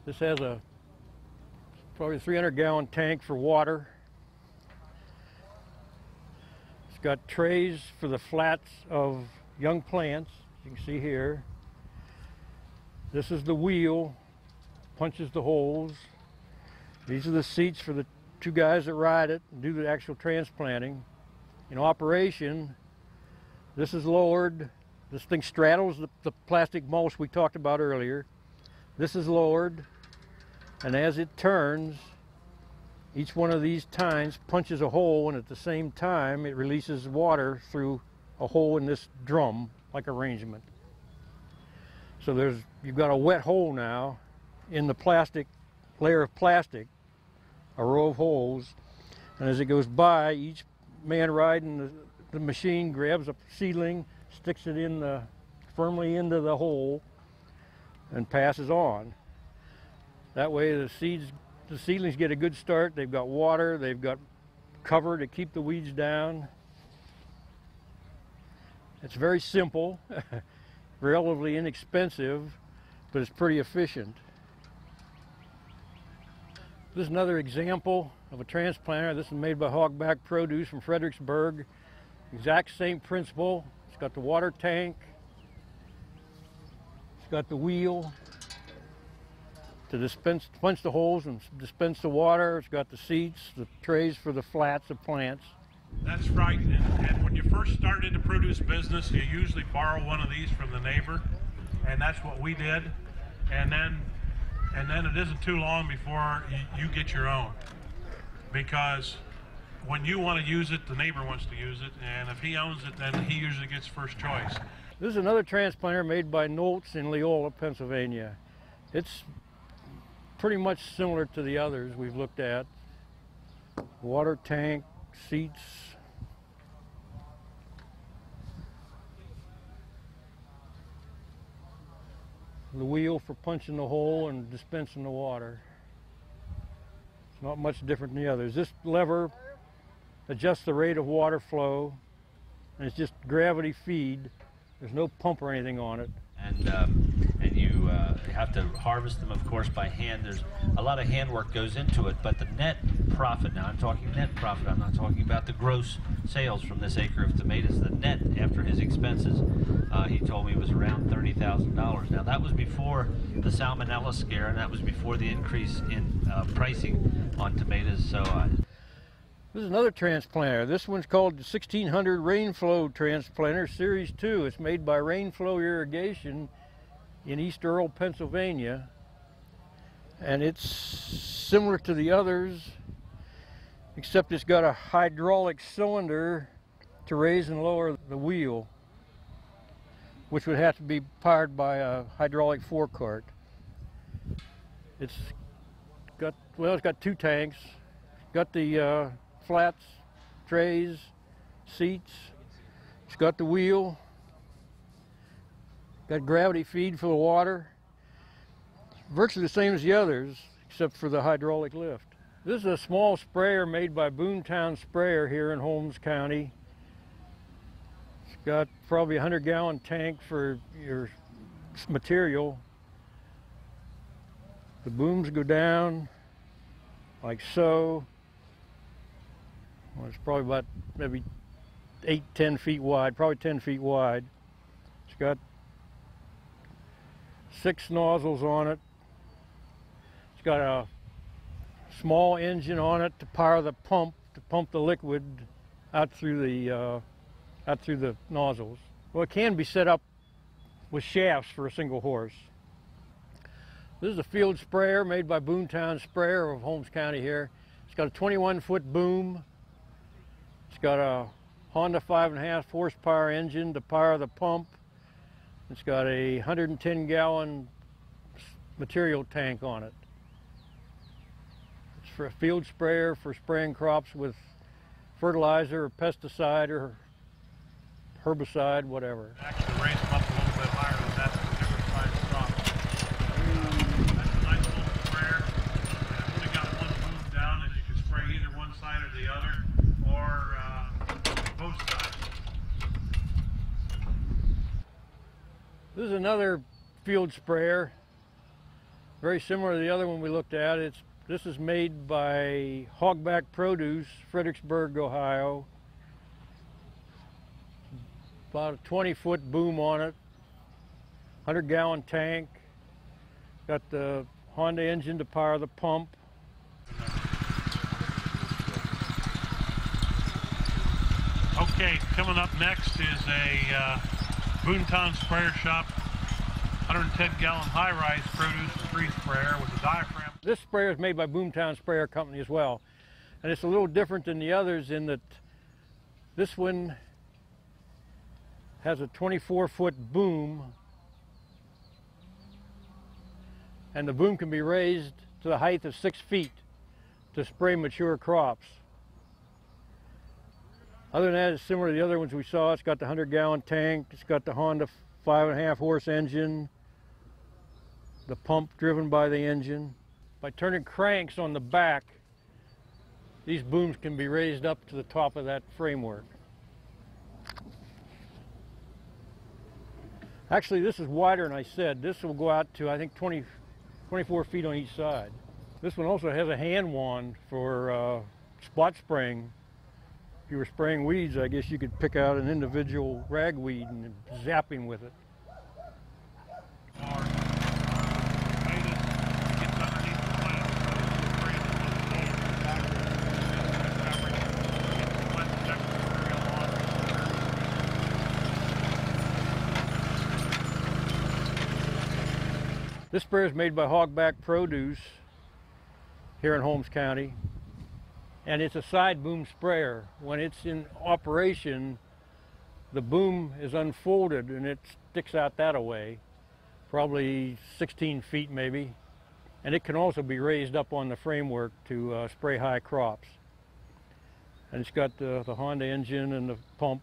This has a probably 300-gallon tank for water. It's got trays for the flats of young plants, you can see here. This is the wheel, punches the holes. These are the seats for the two guys that ride it and do the actual transplanting. In operation, this is lowered. This thing straddles the plastic mulch we talked about earlier. This is lowered, and as it turns, each one of these tines punches a hole, and at the same time it releases water through a hole in this drum like arrangement. So you've got a wet hole now in the plastic layer of plastic, a row of holes, and as it goes by, each man riding the machine grabs a seedling, sticks it in firmly into the hole, and passes on. That way the seedlings get a good start. They've got water, they've got cover to keep the weeds down. It's very simple, relatively inexpensive, but it's pretty efficient. This is another example of a transplanter. This is made by Hogback Produce from Fredericksburg. Exact same principle. It's got the water tank. It's got the wheel to punch the holes and dispense the water. It's got the seats, the trays for the flats of plants. That's right, and when you first start in the produce business, you usually borrow one of these from the neighbor, and that's what we did. And then it isn't too long before you get your own, because when you want to use it, the neighbor wants to use it, and if he owns it, then he usually gets first choice. This is another transplanter made by Noltz in Leola, Pennsylvania. It's pretty much similar to the others we've looked at. Water tank, seats. The wheel for punching the hole and dispensing the water. It's not much different than the others. This lever adjusts the rate of water flow, and it's just gravity feed. There's no pump or anything on it. And you have to harvest them, of course, by hand. There's a lot of handwork goes into it, but the net profit, now I'm talking net profit, I'm not talking about the gross sales from this acre of tomatoes. The net after his expenses, he told me, was around $30,000. Now that was before the salmonella scare, and that was before the increase in pricing on tomatoes. So this is another transplanter. This one's called the 1600 Rainflow Transplanter Series 2. It's made by Rainflow Irrigation in East Earl, Pennsylvania. And it's similar to the others, except it's got a hydraulic cylinder to raise and lower the wheel, which would have to be powered by a hydraulic forecart. It's got two tanks. It's got the flats, trays, seats. It's got the wheel. Got gravity feed for the water. Virtually the same as the others, except for the hydraulic lift. This is a small sprayer made by Boontown Sprayer here in Holmes County. It's got probably a 100-gallon tank for your material. The booms go down like so. Well, it's probably about maybe 8-10 feet wide, probably 10 feet wide. It's got 6 nozzles on it. It's got a small engine on it to power the pump, to pump the liquid out through the nozzles. Well, it can be set up with shafts for a single horse. This is a field sprayer made by Boontown Sprayer of Holmes County here. It's got a 21-foot boom. It's got a Honda 5.5 horsepower engine to power the pump. It's got a 110-gallon material tank on it. It's for a field sprayer for spraying crops with fertilizer or pesticide or herbicide, whatever. Actually raise them up a little bit higher than that for different size crops. That's a nice little sprayer. It's only got one boom down, and you can spray either one side or the other, or both sides. This is another field sprayer, very similar to the other one we looked at. This is made by Hogback Produce, Fredericksburg, Ohio. About a 20-foot boom on it, 100-gallon tank. Got the Honda engine to power the pump. Okay, coming up next is a Boonton Sprayer Shop 110-gallon high-rise produce tree sprayer with a diaphragm. This sprayer is made by Boomtown Sprayer Company as well, and it's a little different than the others in that this one has a 24-foot boom, and the boom can be raised to the height of 6 feet to spray mature crops. Other than that, it's similar to the other ones we saw. It's got the 100-gallon tank, it's got the Honda 5.5 horse engine, the pump driven by the engine. By turning cranks on the back, these booms can be raised up to the top of that framework. Actually, this is wider than I said. This will go out to, I think, 24 feet on each side. This one also has a hand wand for spot spraying. If you were spraying weeds, I guess you could pick out an individual ragweed and zap him with it. This sprayer is made by Hogback Produce here in Holmes County, and it's a side boom sprayer. When it's in operation, the boom is unfolded and it sticks out that way, probably 16 feet maybe, and it can also be raised up on the framework to spray high crops. And it's got the Honda engine and the pump.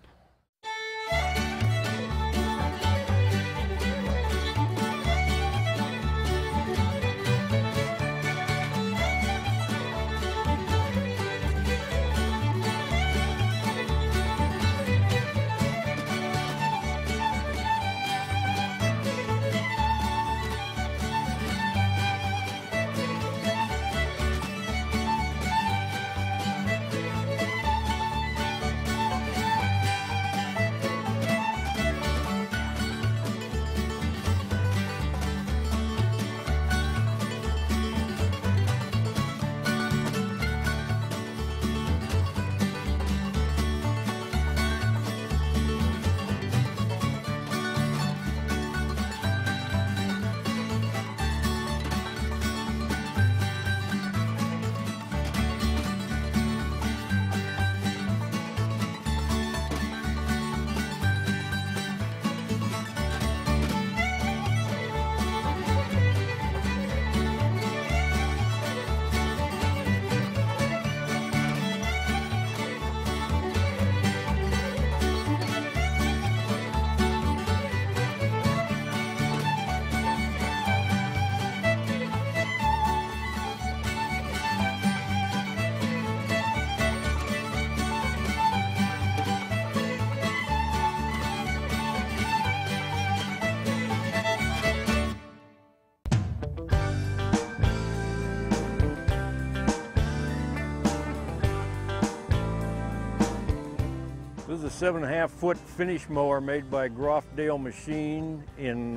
This is a 7.5-foot finish mower made by Groffdale Machine in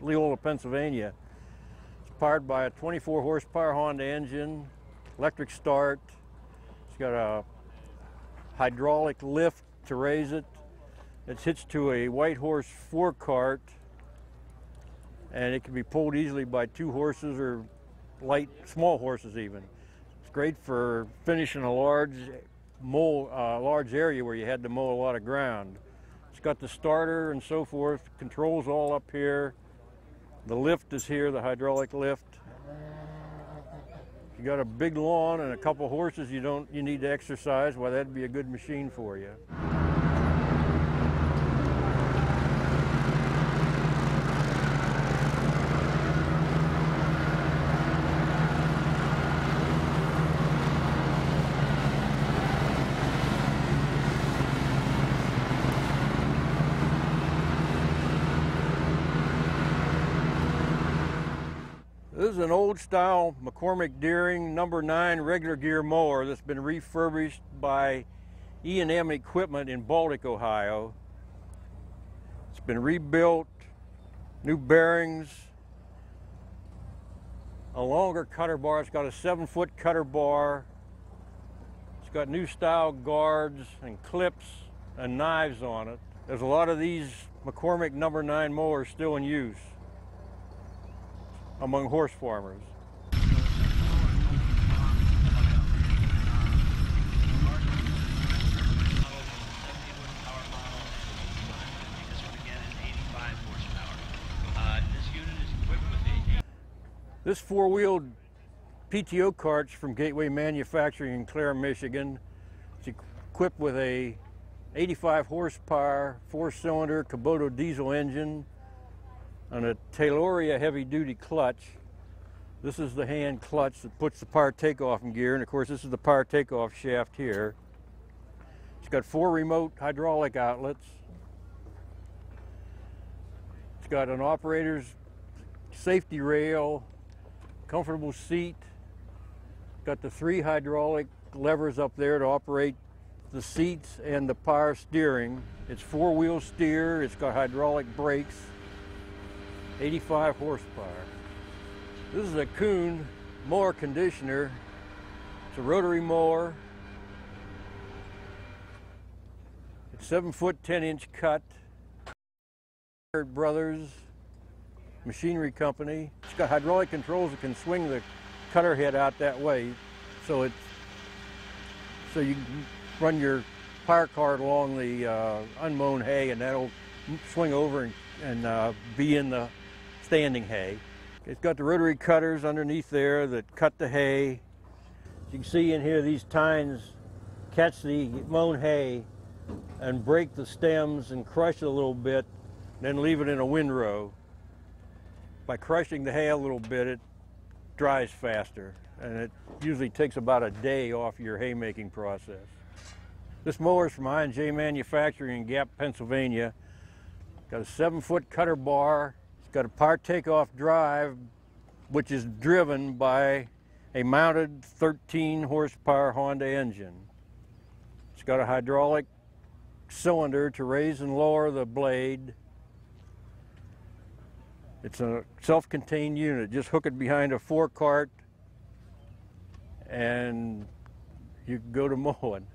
Leola, Pennsylvania. It's powered by a 24 horsepower Honda engine, electric start. It's got a hydraulic lift to raise it. It's hitched to a white horse forecart, and it can be pulled easily by 2 horses or small horses even. It's great for finishing a large area where you had to mow a lot of ground. It's got the starter and so forth, controls all up here. The lift is here, the hydraulic lift. If you got a big lawn and a couple horses you need to exercise, well, that'd be a good machine for you. is an old style McCormick Deering number 9 regular gear mower that's been refurbished by E&M Equipment in Baltic, Ohio. It's been rebuilt, new bearings, a longer cutter bar. It's got a 7-foot cutter bar. It's got new style guards and clips and knives on it. There's a lot of these McCormick number 9 mowers still in use among horse farmers. This 4-wheeled PTO cart's from Gateway Manufacturing in Clare, Michigan. It's equipped with a 85 horsepower, 4-cylinder Kubota diesel engine and a Tayloria heavy-duty clutch. This is the hand clutch that puts the power takeoff in gear, and of course this is the power takeoff shaft here. It's got 4 remote hydraulic outlets. It's got an operator's safety rail, comfortable seat. Got the 3 hydraulic levers up there to operate the seats and the power steering. It's 4-wheel steer. It's got hydraulic brakes, 85 horsepower. This is a Kuhn mower conditioner. It's a rotary mower. It's 7-foot 10-inch cut. Brothers Machinery Company. It's got hydraulic controls that can swing the cutter head out that way, so you can run your power cart along the unmown hay, and that'll swing over and be in the standing hay. It's got the rotary cutters underneath there that cut the hay. As you can see in here, these tines catch the mown hay and break the stems and crush it a little bit, then leave it in a windrow. By crushing the hay a little bit, it dries faster, and it usually takes about a day off your haymaking process. This mower is from I&J Manufacturing in Gap, Pennsylvania. Got a 7-foot cutter bar. It's got a power takeoff drive, which is driven by a mounted 13 horsepower Honda engine. It's got a hydraulic cylinder to raise and lower the blade. It's a self-contained unit. Just hook it behind a forecart and you can go to mowing.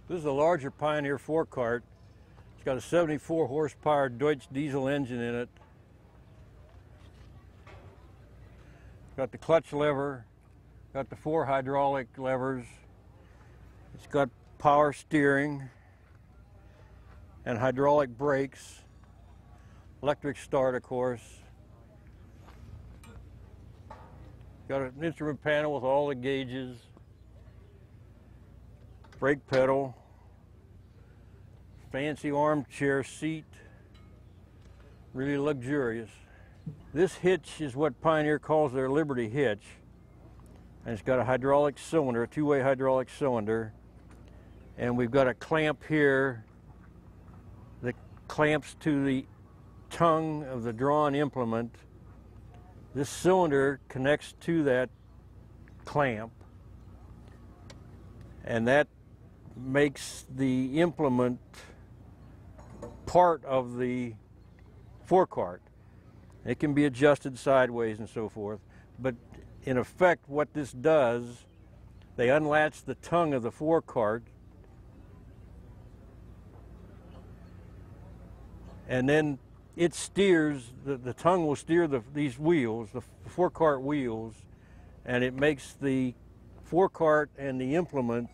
This is a larger Pioneer forecart. It's got a 74 horsepower Deutsch diesel engine in it. Got the clutch lever, got the 4 hydraulic levers. It's got power steering and hydraulic brakes, electric start of course. Got an instrument panel with all the gauges, brake pedal, fancy armchair seat, really luxurious. This hitch is what Pioneer calls their Liberty hitch, and it's got a hydraulic cylinder, a 2-way hydraulic cylinder, and we've got a clamp here that clamps to the tongue of the drawn implement. This cylinder connects to that clamp, and that makes the implement part of the forecart. It can be adjusted sideways and so forth, but in effect what this does, they unlatch the tongue of the forecart, and then it steers, the tongue will steer these wheels, the forecart wheels, and it makes the forecart and the implement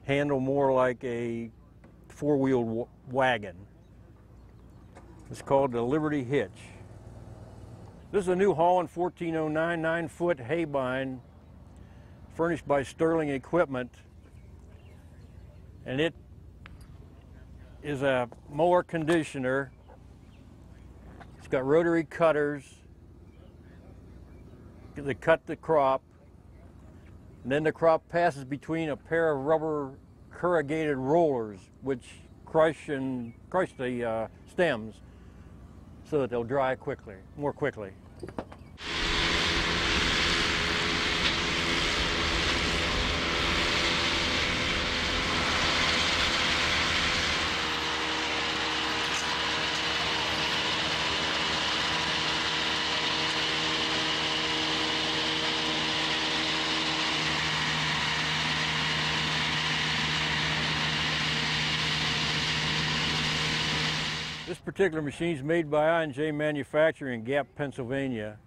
handle more like a 4-wheeled wagon. It's called the Liberty hitch. This is a New Holland 1409 9-foot hay bind furnished by Sterling Equipment, and it is a mower conditioner. It's got rotary cutters. They cut the crop, and then the crop passes between a pair of rubber corrugated rollers which crush the stems so that they'll dry more quickly. This particular machine is made by I&J Manufacturing in Gap, Pennsylvania,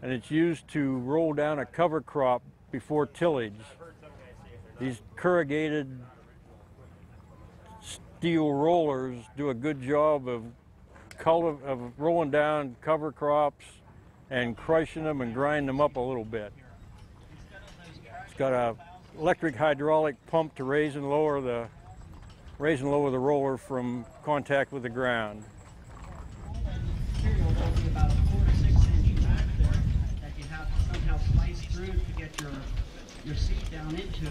and it's used to roll down a cover crop before tillage. These corrugated steel rollers do a good job of rolling down cover crops and crushing them and grinding them up a little bit. It's got an electric hydraulic pump to raise and lower the roller from contact with the ground. Material will be about a 4 to 6 inch back there that you have to somehow slice through to get your seed down into.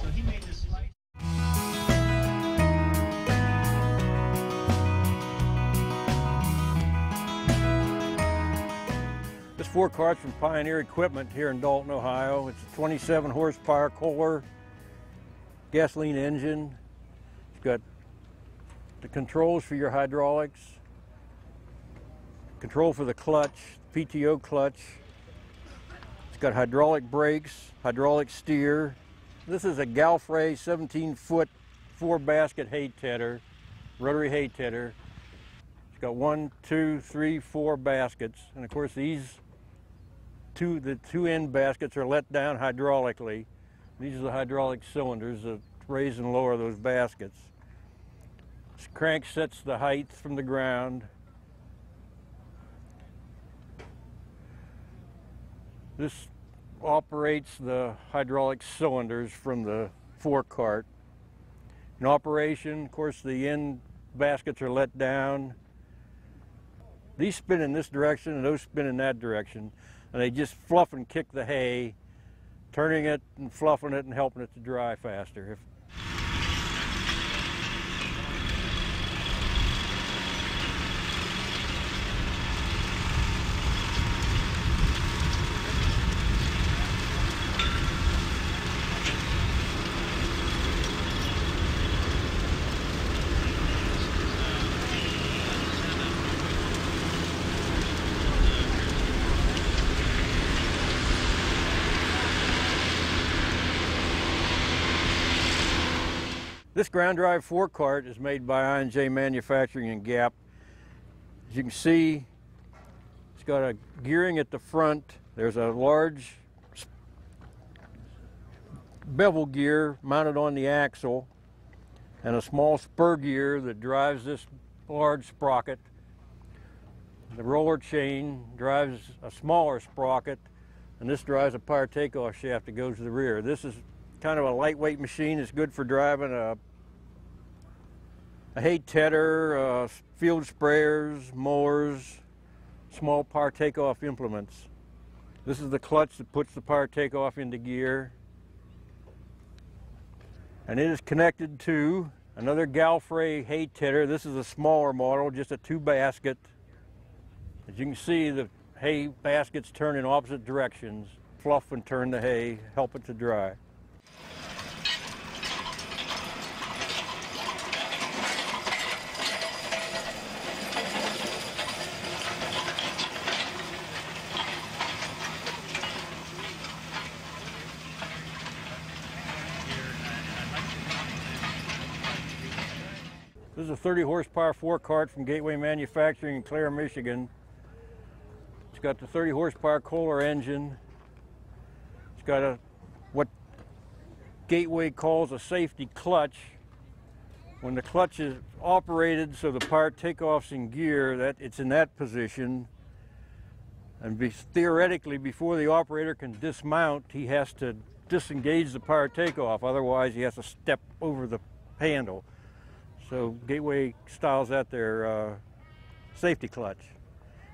So he made this slice. This forecart's from Pioneer Equipment here in Dalton, Ohio. It's a 27 horsepower Kohler gasoline engine. It's got the controls for your hydraulics, control for the clutch, PTO clutch. It's got hydraulic brakes, hydraulic steer. This is a Galfrey 17-foot 4-basket hay tedder, rotary hay tedder. It's got 1, 2, 3, 4 baskets, and of course the two end baskets are let down hydraulically. These are the hydraulic cylinders that raise and lower those baskets. This crank sets the height from the ground. This operates the hydraulic cylinders from the forecart. In operation, of course, the end baskets are let down. These spin in this direction and those spin in that direction, and they just fluff and kick the hay, turning it and fluffing it and helping it to dry faster. This ground drive forecart is made by I&J Manufacturing in Gap. As you can see, it's got a gearing at the front. There's a large bevel gear mounted on the axle and a small spur gear that drives this large sprocket. The roller chain drives a smaller sprocket, and this drives a power takeoff shaft that goes to the rear. This is kind of a lightweight machine. It's good for driving a hay tedder, field sprayers, mowers, small power takeoff implements. This is the clutch that puts the power takeoff into gear. And it is connected to another Galfrey hay tedder. This is a smaller model, just a 2-basket. As you can see, the hay baskets turn in opposite directions, fluff and turn the hay, help it to dry. This is a 30 horsepower forecart from Gateway Manufacturing in Clare, Michigan. It's got the 30 horsepower Kohler engine. It's got what Gateway calls a safety clutch. When the clutch is operated so the power takeoff's in gear, it's in that position, And theoretically, before the operator can dismount, he has to disengage the power takeoff. Otherwise, he has to step over the handle. So Gateway styles that their safety clutch.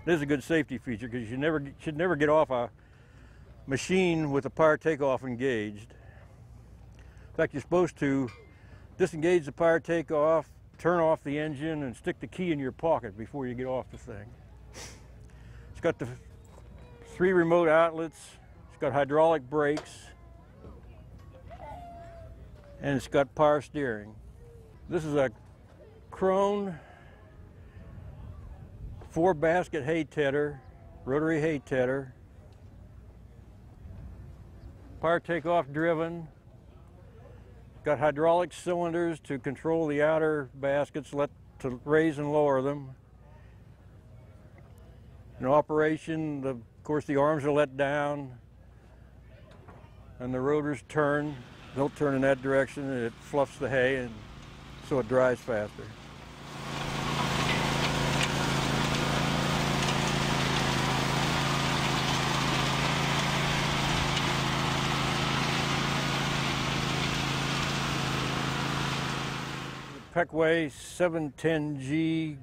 It is a good safety feature because you should never get off a machine with the power takeoff engaged. In fact, you're supposed to disengage the power takeoff, turn off the engine, and stick the key in your pocket before you get off the thing. It's got the 3 remote outlets, it's got hydraulic brakes, and it's got power steering. This is a Krone 4-basket hay tedder, rotary hay tedder, power takeoff driven, got hydraulic cylinders to control the outer baskets, to raise and lower them. In operation, of course, the arms are let down and the rotors turn. They'll turn in that direction and it fluffs the hay, and so it dries faster. Pequa 710G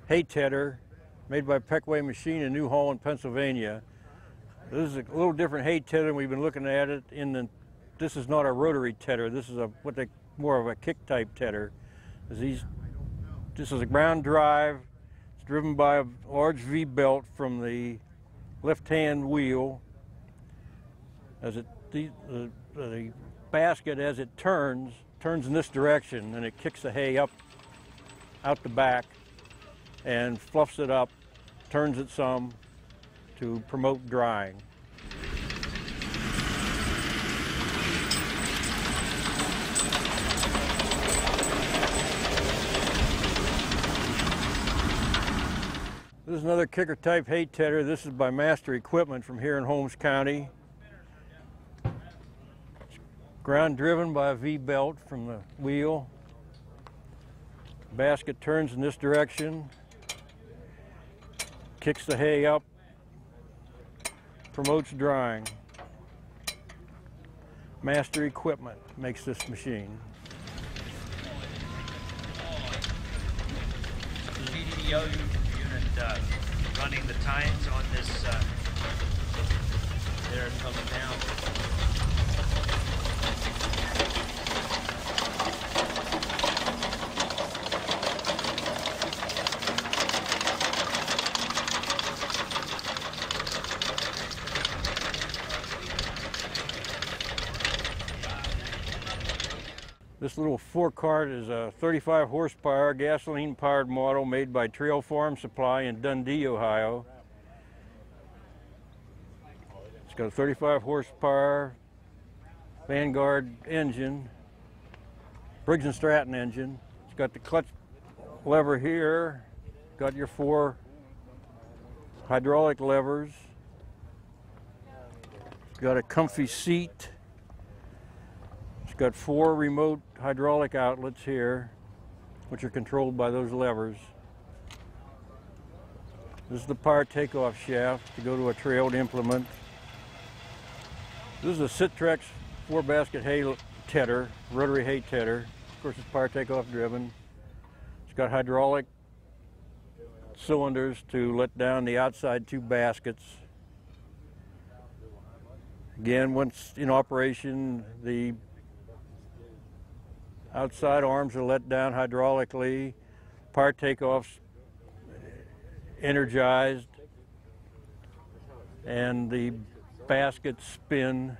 hay tedder made by Pequa Machine in New Holland, Pennsylvania. This is a little different hay tedder than we've been looking at it in this is not a rotary tedder. This is more of a kick type tedder. This is a ground drive. It's driven by a large V belt from the left hand wheel. The basket, as it turns in this direction, and it kicks the hay out the back and fluffs it up, turns it some to promote drying. This is another kicker type hay tedder. This is by Master Equipment from here in Holmes County. Ground driven by a V belt from the wheel. Basket turns in this direction, kicks the hay up, promotes drying. Master Equipment makes this machine. PDO unit running the tines on this. They're coming down. This little four-cart is a 35 horsepower gasoline-powered model made by Trail Farm Supply in Dundee, Ohio. It's got a 35 horsepower Vanguard engine, Briggs & Stratton engine. It's got the clutch lever here, got your 4 hydraulic levers. It's got a comfy seat. It's got 4 remote hydraulic outlets here, which are controlled by those levers. This is the power takeoff shaft to go to a trailed implement. This is a Cittrex 4-basket hay tedder, rotary hay tedder. Of course, it's power takeoff driven. It's got hydraulic cylinders to let down the outside 2 baskets. Again, once in operation, the outside arms are let down hydraulically, power takeoff's energized, and the baskets spin,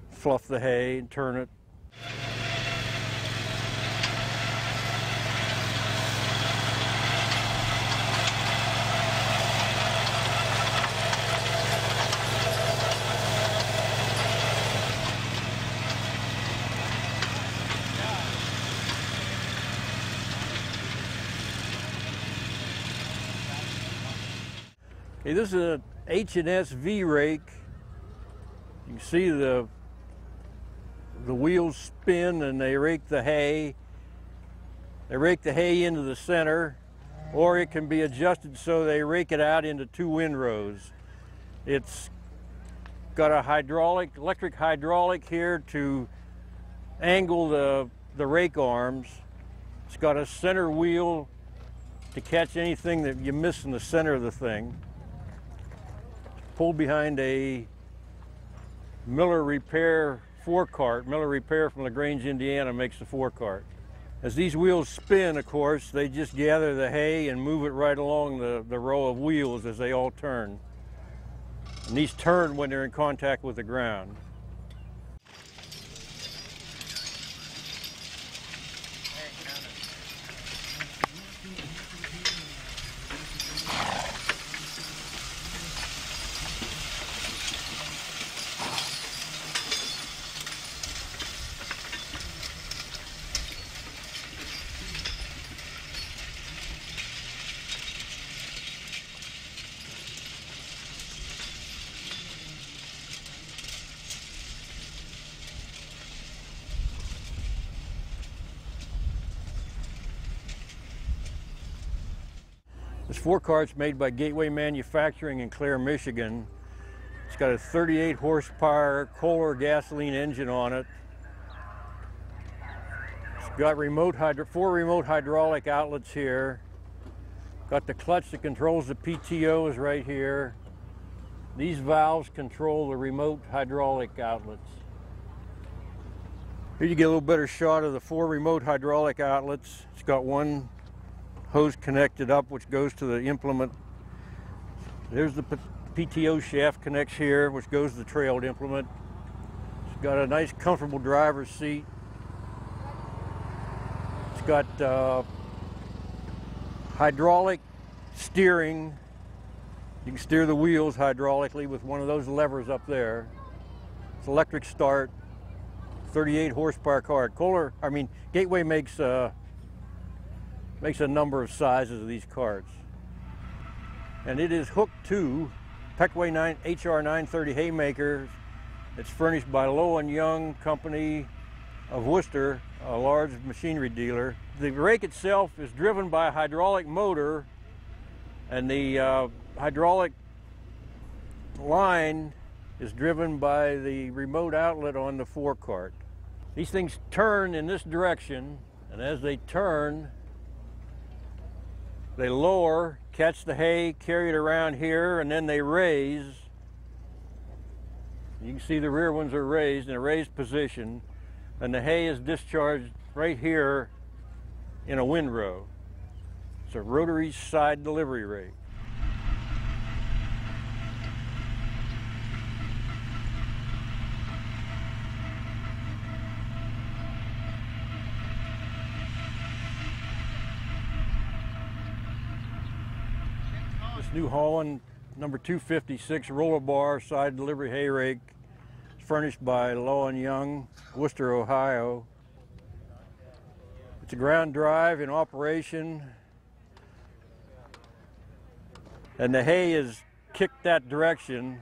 fluff the hay, and turn it. Okay, this is an H&S V-rake. You can see the wheels spin and they rake the hay. They rake the hay into the center, or it can be adjusted so they rake it out into 2 windrows. It's got a electric hydraulic here to angle the rake arms. It's got a center wheel to catch anything that you miss in the center of the thing. It's pulled behind a Miller Repair forecart. Miller Repair from LaGrange, Indiana makes the forecart. As these wheels spin, of course, they just gather the hay and move it right along the row of wheels as they all turn. And these turn when they're in contact with the ground. This forecart's made by Gateway Manufacturing in Clare, Michigan. It's got a 38 horsepower Kohler gasoline engine on it. It's got 4 remote hydraulic outlets here. Got the clutch that controls the PTOs right here. These valves control the remote hydraulic outlets. Here you get a little better shot of the 4 remote hydraulic outlets. It's got one hose connected up which goes to the implement. There's the PTO shaft connects here, which goes to the trailed implement. It's got a nice comfortable driver's seat. It's got hydraulic steering. You can steer the wheels hydraulically with one of those levers up there. It's electric start, 38 horsepower car. Gateway makes a number of sizes of these carts. And it is hooked to Pequa HR 930 haymaker. It's furnished by Low & Young Company of Worcester, a large machinery dealer. The rake itself is driven by a hydraulic motor, and the hydraulic line is driven by the remote outlet on the forecart. These things turn in this direction, and as they turn, they lower, catch the hay, carry it around here, and then they raise. You can see the rear ones are raised in a raised position, and the hay is discharged right here in a windrow. It's a rotary side delivery rake. New Holland number 256 roller bar side delivery hay rake is furnished by Low & Young, Worcester, Ohio. It's a ground drive in operation, and the hay is kicked that direction,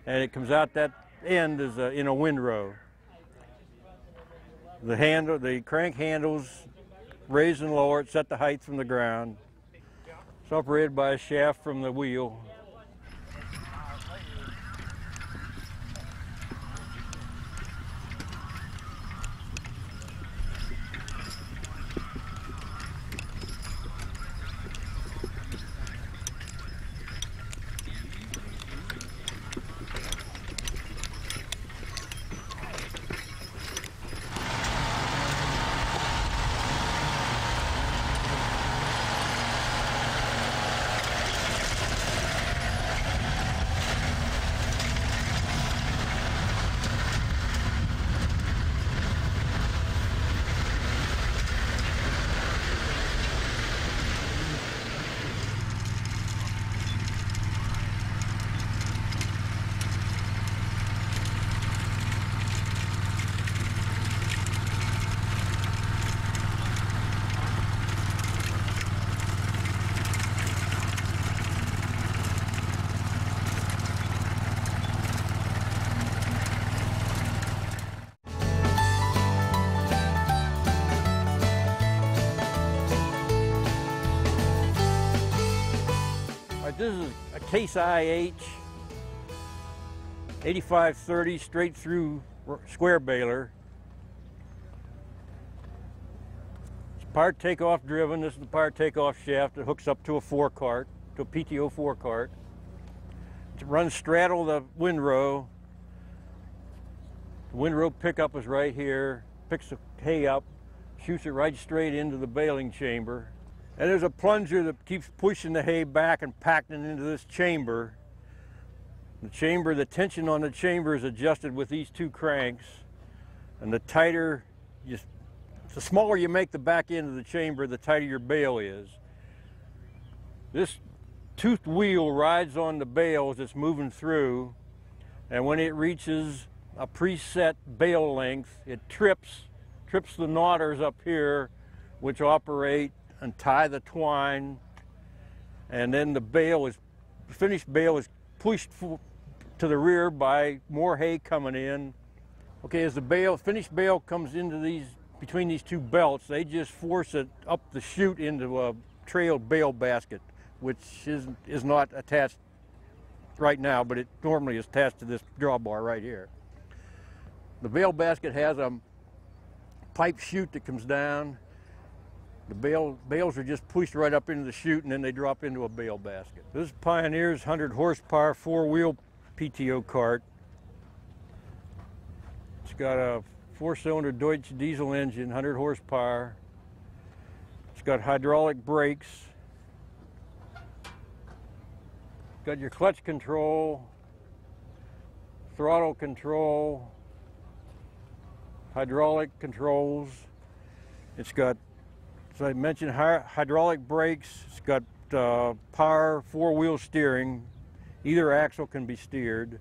and it comes out that end is in a windrow. The crank handles raise and lower it, set the height from the ground. It's operated by a shaft from the wheel. This is a Case IH 8530 straight through square baler. It's power takeoff driven. This is the power takeoff shaft that hooks up to a 4-cart, to a PTO 4-cart. It runs straddle the windrow. The windrow pickup is right here. Picks the hay up, shoots it right straight into the baling chamber. And there's a plunger that keeps pushing the hay back and packing it into this chamber. The tension on the chamber is adjusted with these 2 cranks. And the smaller you make the back end of the chamber, the tighter your bale is. This toothed wheel rides on the bale as it's moving through, and when it reaches a preset bale length, it trips the knotters up here, which operate and tie the twine, and then the finished bale is pushed to the rear by more hay coming in. Okay, as the finished bale comes into between these 2 belts, they just force it up the chute into a trailed bale basket, which is not attached right now, but it normally is attached to this drawbar right here. The bale basket has a pipe chute that comes down. The bales are just pushed right up into the chute, and then they drop into a bale basket. This is Pioneer's 100 horsepower 4-wheel PTO cart. It's got a 4-cylinder Deutsch diesel engine, 100 horsepower. It's got hydraulic brakes. Got your clutch control, throttle control, hydraulic controls. It's got, as I mentioned, hydraulic brakes. It's got power 4-wheel steering. Either axle can be steered.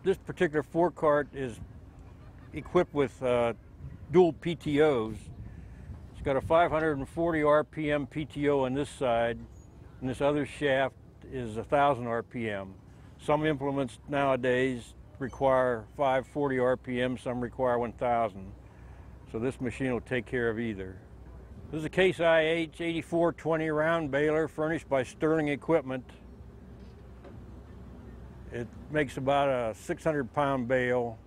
This particular 4-cart is equipped with dual PTOs. It's got a 540 RPM PTO on this side, and this other shaft is 1,000 RPM. Some implements nowadays require 540 RPM, some require 1,000. So this machine will take care of either. This is a Case IH 8420 round baler furnished by Sterling Equipment. It makes about a 600-pound bale,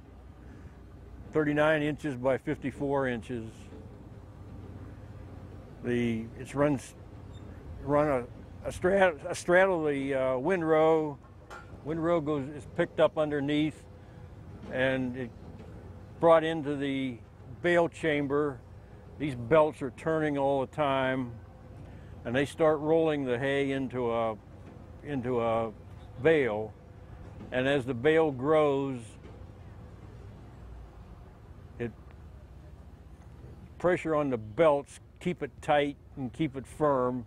39 inches by 54 inches. It's run a straddle the windrow. Windrow is picked up underneath, and it brought into the bale chamber. These belts are turning all the time, and they start rolling the hay into a bale. And as the bale grows, pressure on the belts keep it tight and keep it firm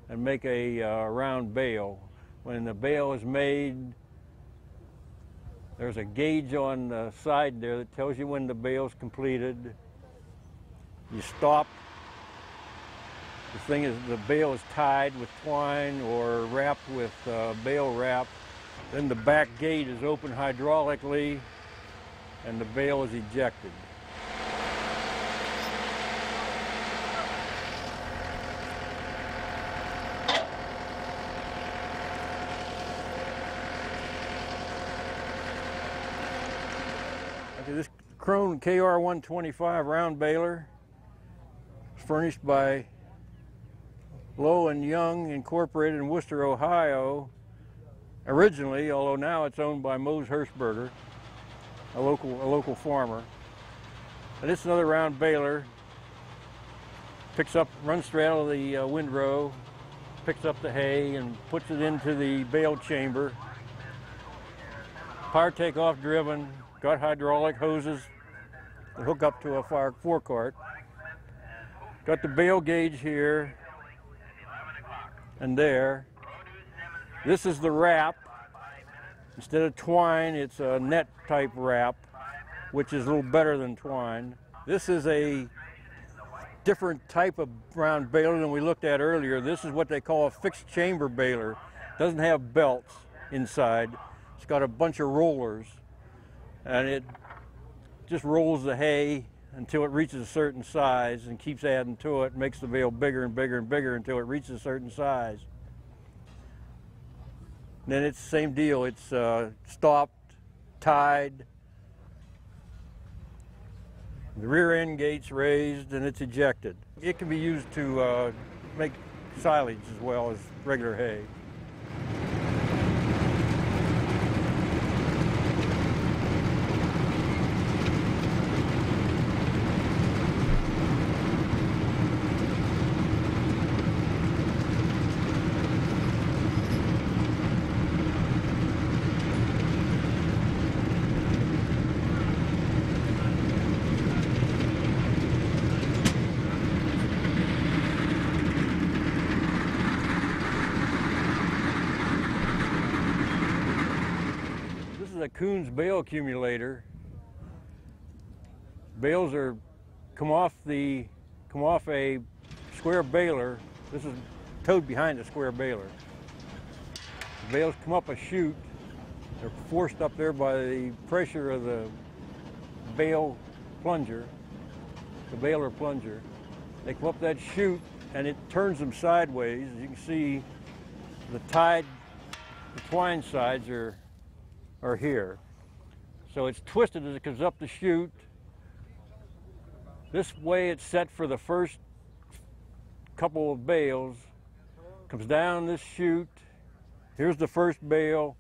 and make a round bale. When the bale is made, there's a gauge on the side there that tells you when the bale's completed. You stop. The bale is tied with twine or wrapped with bale wrap. Then the back gate is open hydraulically and the bale is ejected. Okay, this Krone KR125 round baler is furnished by Lowe and Young Incorporated in Worcester, Ohio, originally, although now it's owned by Mose Hirschberger, a local farmer. And it's another round baler. Picks up, runs straddle the windrow, picks up the hay and puts it into the bale chamber. Power takeoff driven, got hydraulic hoses that hook up to a forecart. Got the bale gauge here and there. This is the wrap. Instead of twine, it's a net type wrap, which is a little better than twine. This is a different type of round baler than we looked at earlier. This is what they call a fixed chamber baler. It doesn't have belts inside. It's got a bunch of rollers, and it just rolls the hay until it reaches a certain size and keeps adding to it, makes the bale bigger and bigger and bigger until it reaches a certain size. then it's the same deal. It's stopped, tied, the rear end gate's raised, and it's ejected. It can be used to make silage as well as regular hay. A Kuhn's bale accumulator. Bales come off a square baler. This is towed behind the square baler. The bales come up a chute. They're forced up there by the pressure of the bale plunger, the baler plunger. They come up that chute and it turns them sideways. As you can see, the twine sides are here. So it's twisted as it comes up the chute. This way it's set for the first couple of bales. Comes down this chute. Here's the first bale.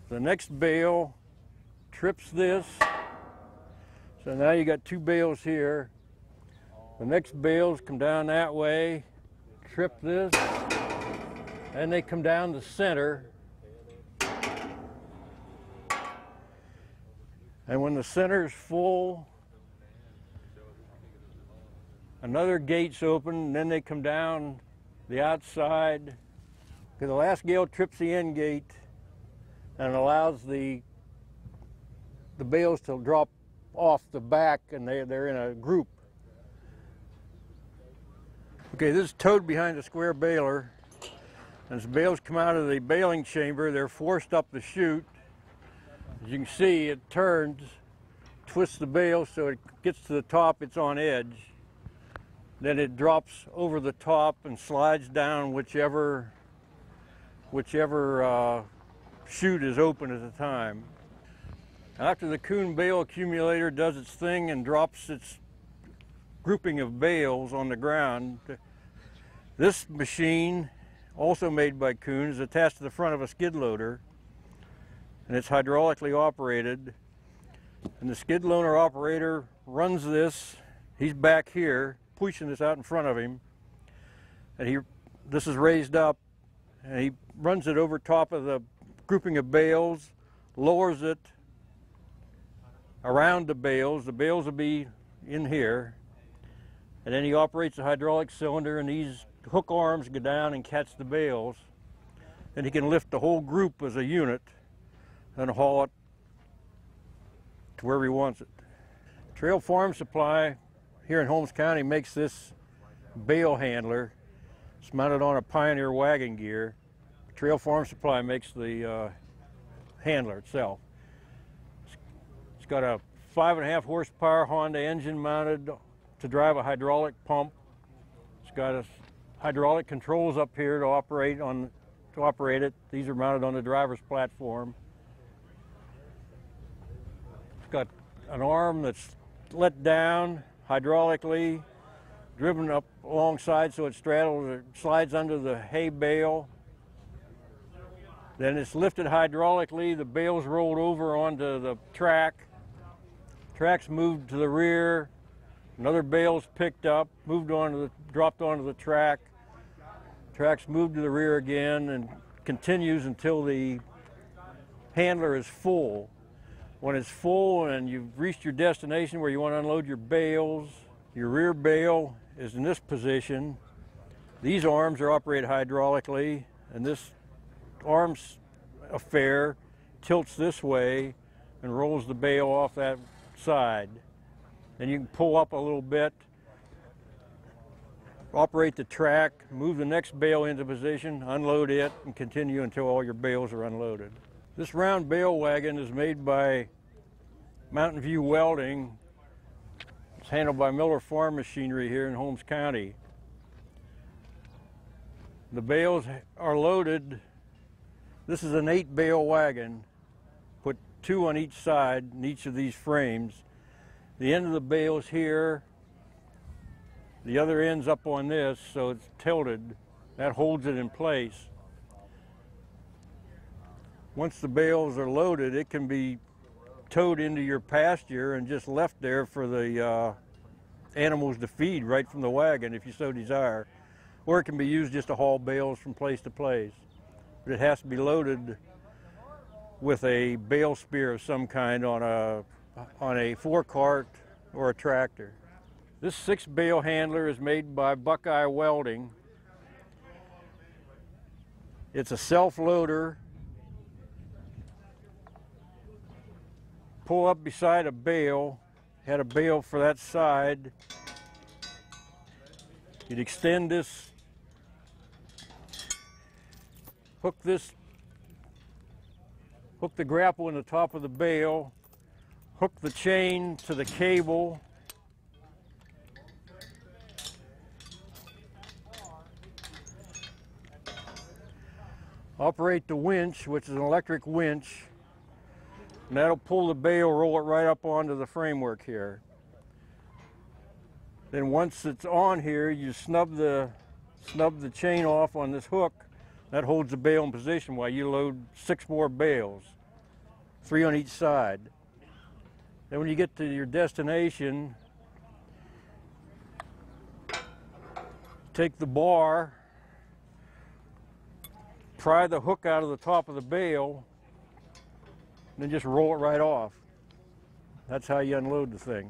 The next bale trips this. So now you got two bales here. The next bales come down that way, trip this, and they come down the center. And when the center is full, another gate's open, and then they come down the outside. The last gale trips the end gate and allows the bales to drop off the back, and they're in a group. Okay, this is towed behind the square baler. As the bales come out of the baling chamber, they're forced up the chute. As you can see, it turns, twists the bale so it gets to the top, it's on edge. Then it drops over the top and slides down whichever chute is open at the time. After the Kuhn bale accumulator does its thing and drops its grouping of bales on the ground, this machine, also made by Kuhn, is attached to the front of a skid loader, and it's hydraulically operated. And the skid loader operator runs this. He's back here, pushing this out in front of him, and this is raised up, and he runs it over top of the grouping of bales, lowers it around the bales. The bales will be in here, and then he operates a hydraulic cylinder, and these hook arms go down and catch the bales, and he can lift the whole group as a unit and haul it to wherever he wants it. Trail Farm Supply here in Holmes County makes this bale handler. It's mounted on a Pioneer wagon gear. Trail Farm Supply makes the handler itself. It's got a 5.5 horsepower Honda engine mounted to drive a hydraulic pump. It's got a hydraulic controls up here to operate it. These are mounted on the driver's platform. It's got an arm that's let down hydraulically, driven up alongside so it slides under the hay bale. Then it's lifted hydraulically, the bale's rolled over onto the track. Track's moved to the rear, another bale's picked up, dropped onto the track. Track's moved to the rear again and continues until the handler is full. When it's full and you've reached your destination where you want to unload your bales, your rear bale is in this position. These arms are operated hydraulically, and this arms affair tilts this way and rolls the bale off that side. Then you can pull up a little bit, operate the track, move the next bale into position, unload it, and continue until all your bales are unloaded. This round bale wagon is made by Mountain View Welding. It's handled by Miller Farm Machinery here in Holmes County. The bales are loaded. This is an 8-bale wagon. Put 2 on each side in each of these frames. The end of the bale's here. The other end's up on this, so it's tilted. That holds it in place. Once the bales are loaded, it can be towed into your pasture and just left there for the animals to feed right from the wagon if you so desire. Or it can be used just to haul bales from place to place. But it has to be loaded with a bale spear of some kind on a 4-cart or a tractor. This 6-bale handler is made by Buckeye Welding. It's a self-loader. Pull up beside a bale, had a bale for that side. You'd extend this, hook the grapple in the top of the bale, hook the chain to the cable, operate the winch, which is an electric winch, and that'll pull the bale, roll it right up onto the framework here. Then once it's on here, you snub the chain off on this hook. That holds the bale in position while you load 6 more bales, 3 on each side. Then when you get to your destination, take the bar, pry the hook out of the top of the bale, and then just roll it right off. That's how you unload the thing.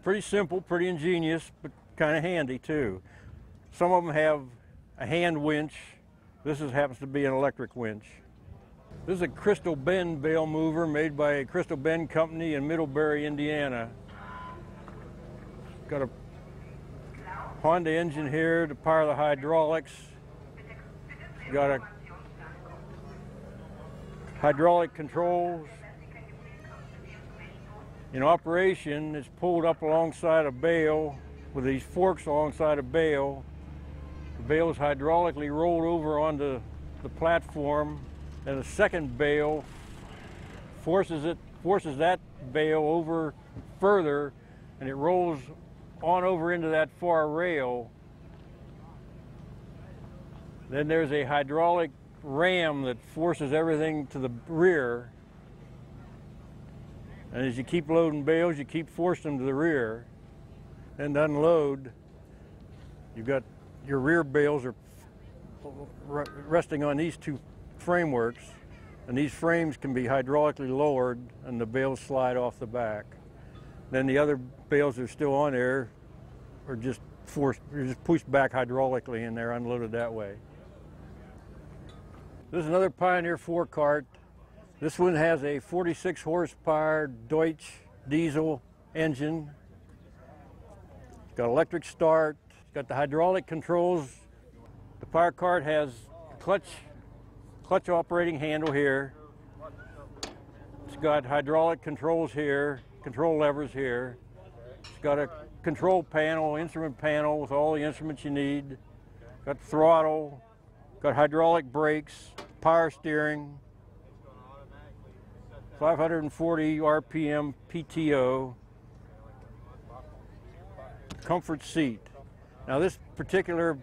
Pretty simple, pretty ingenious, but kind of handy too. Some of them have a hand winch. This happens to be an electric winch. This is a Crystal Bend bale mover made by a Crystal Bend company in Middlebury, Indiana. Got a Honda engine here to power the hydraulics. Got a hydraulic controls. In operation, it's pulled up alongside a bale with these forks alongside a bale. The bale is hydraulically rolled over onto the platform, and a second bale forces that bale over further, and it rolls on over into that far rail. Then there's a hydraulic ram that forces everything to the rear. And as you keep loading bales, you keep forcing them to the rear. And to unload, you've got your rear bales are resting on these 2 frameworks, and these frames can be hydraulically lowered and the bales slide off the back. Then the other bales that are still on there are just pushed back hydraulically and they're unloaded that way. This is another Pioneer 4-cart. This one has a 46 horsepower Deutsch diesel engine. It's got electric start. It's got the hydraulic controls. The power cart has clutch operating handle here. It's got hydraulic controls here, control levers here. It's got a control panel, instrument panel with all the instruments you need. Got throttle, got hydraulic brakes, power steering, 540 RPM PTO, comfort seat. Now this particular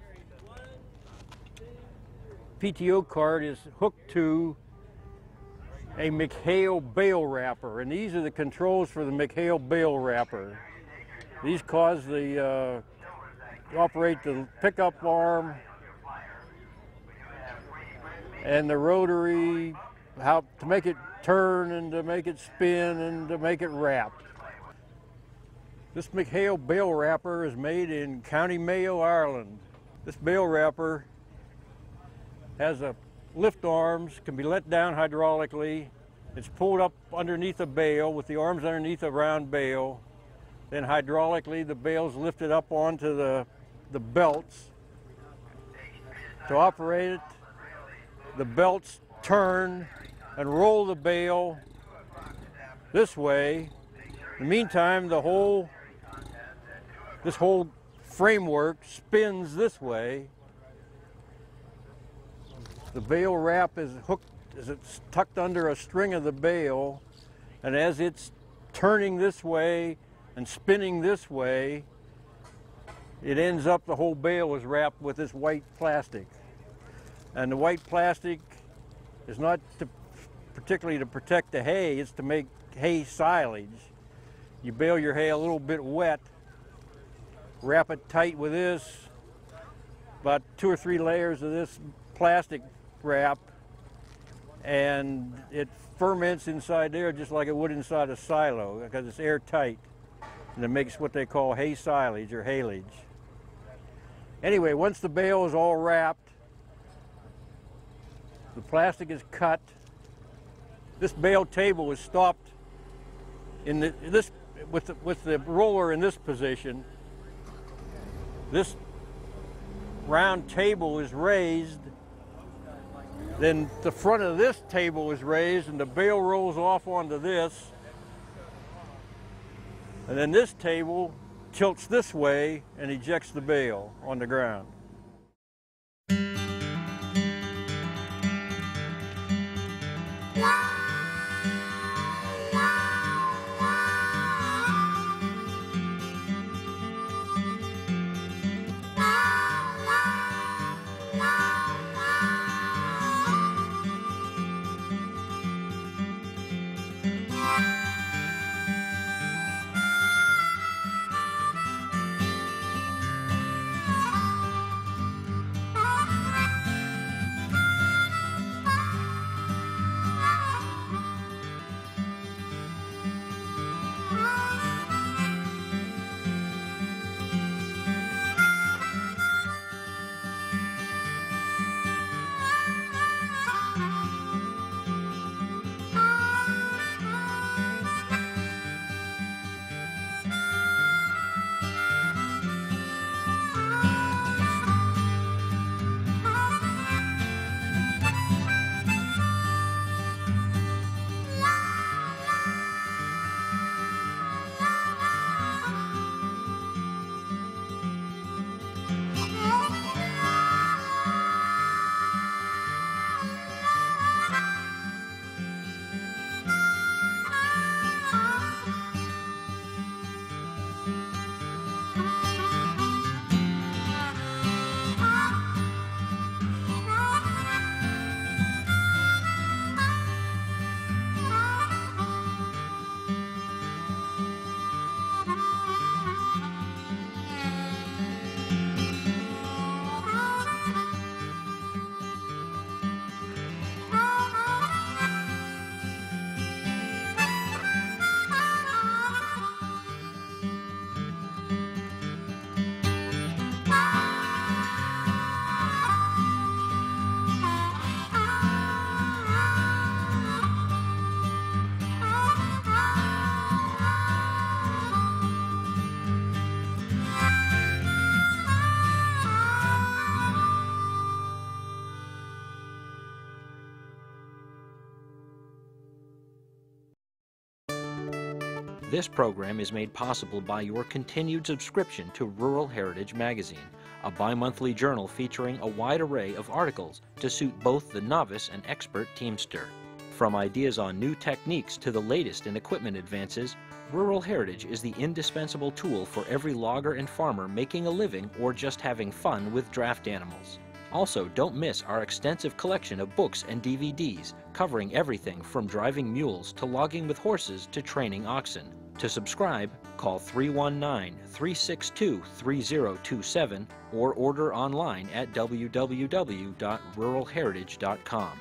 PTO cart is hooked to a McHale bale wrapper, and these are the controls for the McHale bale wrapper. These cause the operate the pickup arm and the rotary, how to make it turn and to make it spin and to make it wrap. This McHale bale wrapper is made in County Mayo, Ireland. This bale wrapper has a lift arms, can be let down hydraulically. It's pulled up underneath a bale with the arms underneath a round bale. Then hydraulically the bale's lifted up onto the belts. To operate it, the belts turn and roll the bale this way. In the meantime, this whole framework spins this way. The bale wrap is hooked, it's tucked under a string of the bale, and as it's turning this way and spinning this way, it ends up the whole bale is wrapped with this white plastic. And the white plastic is not particularly to protect the hay, it's to make hay silage. You bale your hay a little bit wet, wrap it tight with this, about 2 or 3 layers of this plastic wrap, and it ferments inside there just like it would inside a silo because it's airtight, and it makes what they call hay silage or haylage. Anyway, once the bale is all wrapped, the plastic is cut. This bale table is stopped in with the roller in this position. This round table is raised. Then the front of this table is raised and the bale rolls off onto this. And then this table tilts this way and ejects the bale on the ground. This program is made possible by your continued subscription to Rural Heritage Magazine, a bi-monthly journal featuring a wide array of articles to suit both the novice and expert teamster. From ideas on new techniques to the latest in equipment advances, Rural Heritage is the indispensable tool for every logger and farmer making a living or just having fun with draft animals. Also, don't miss our extensive collection of books and DVDs covering everything from driving mules to logging with horses to training oxen. To subscribe, call 319-362-3027 or order online at www.ruralheritage.com.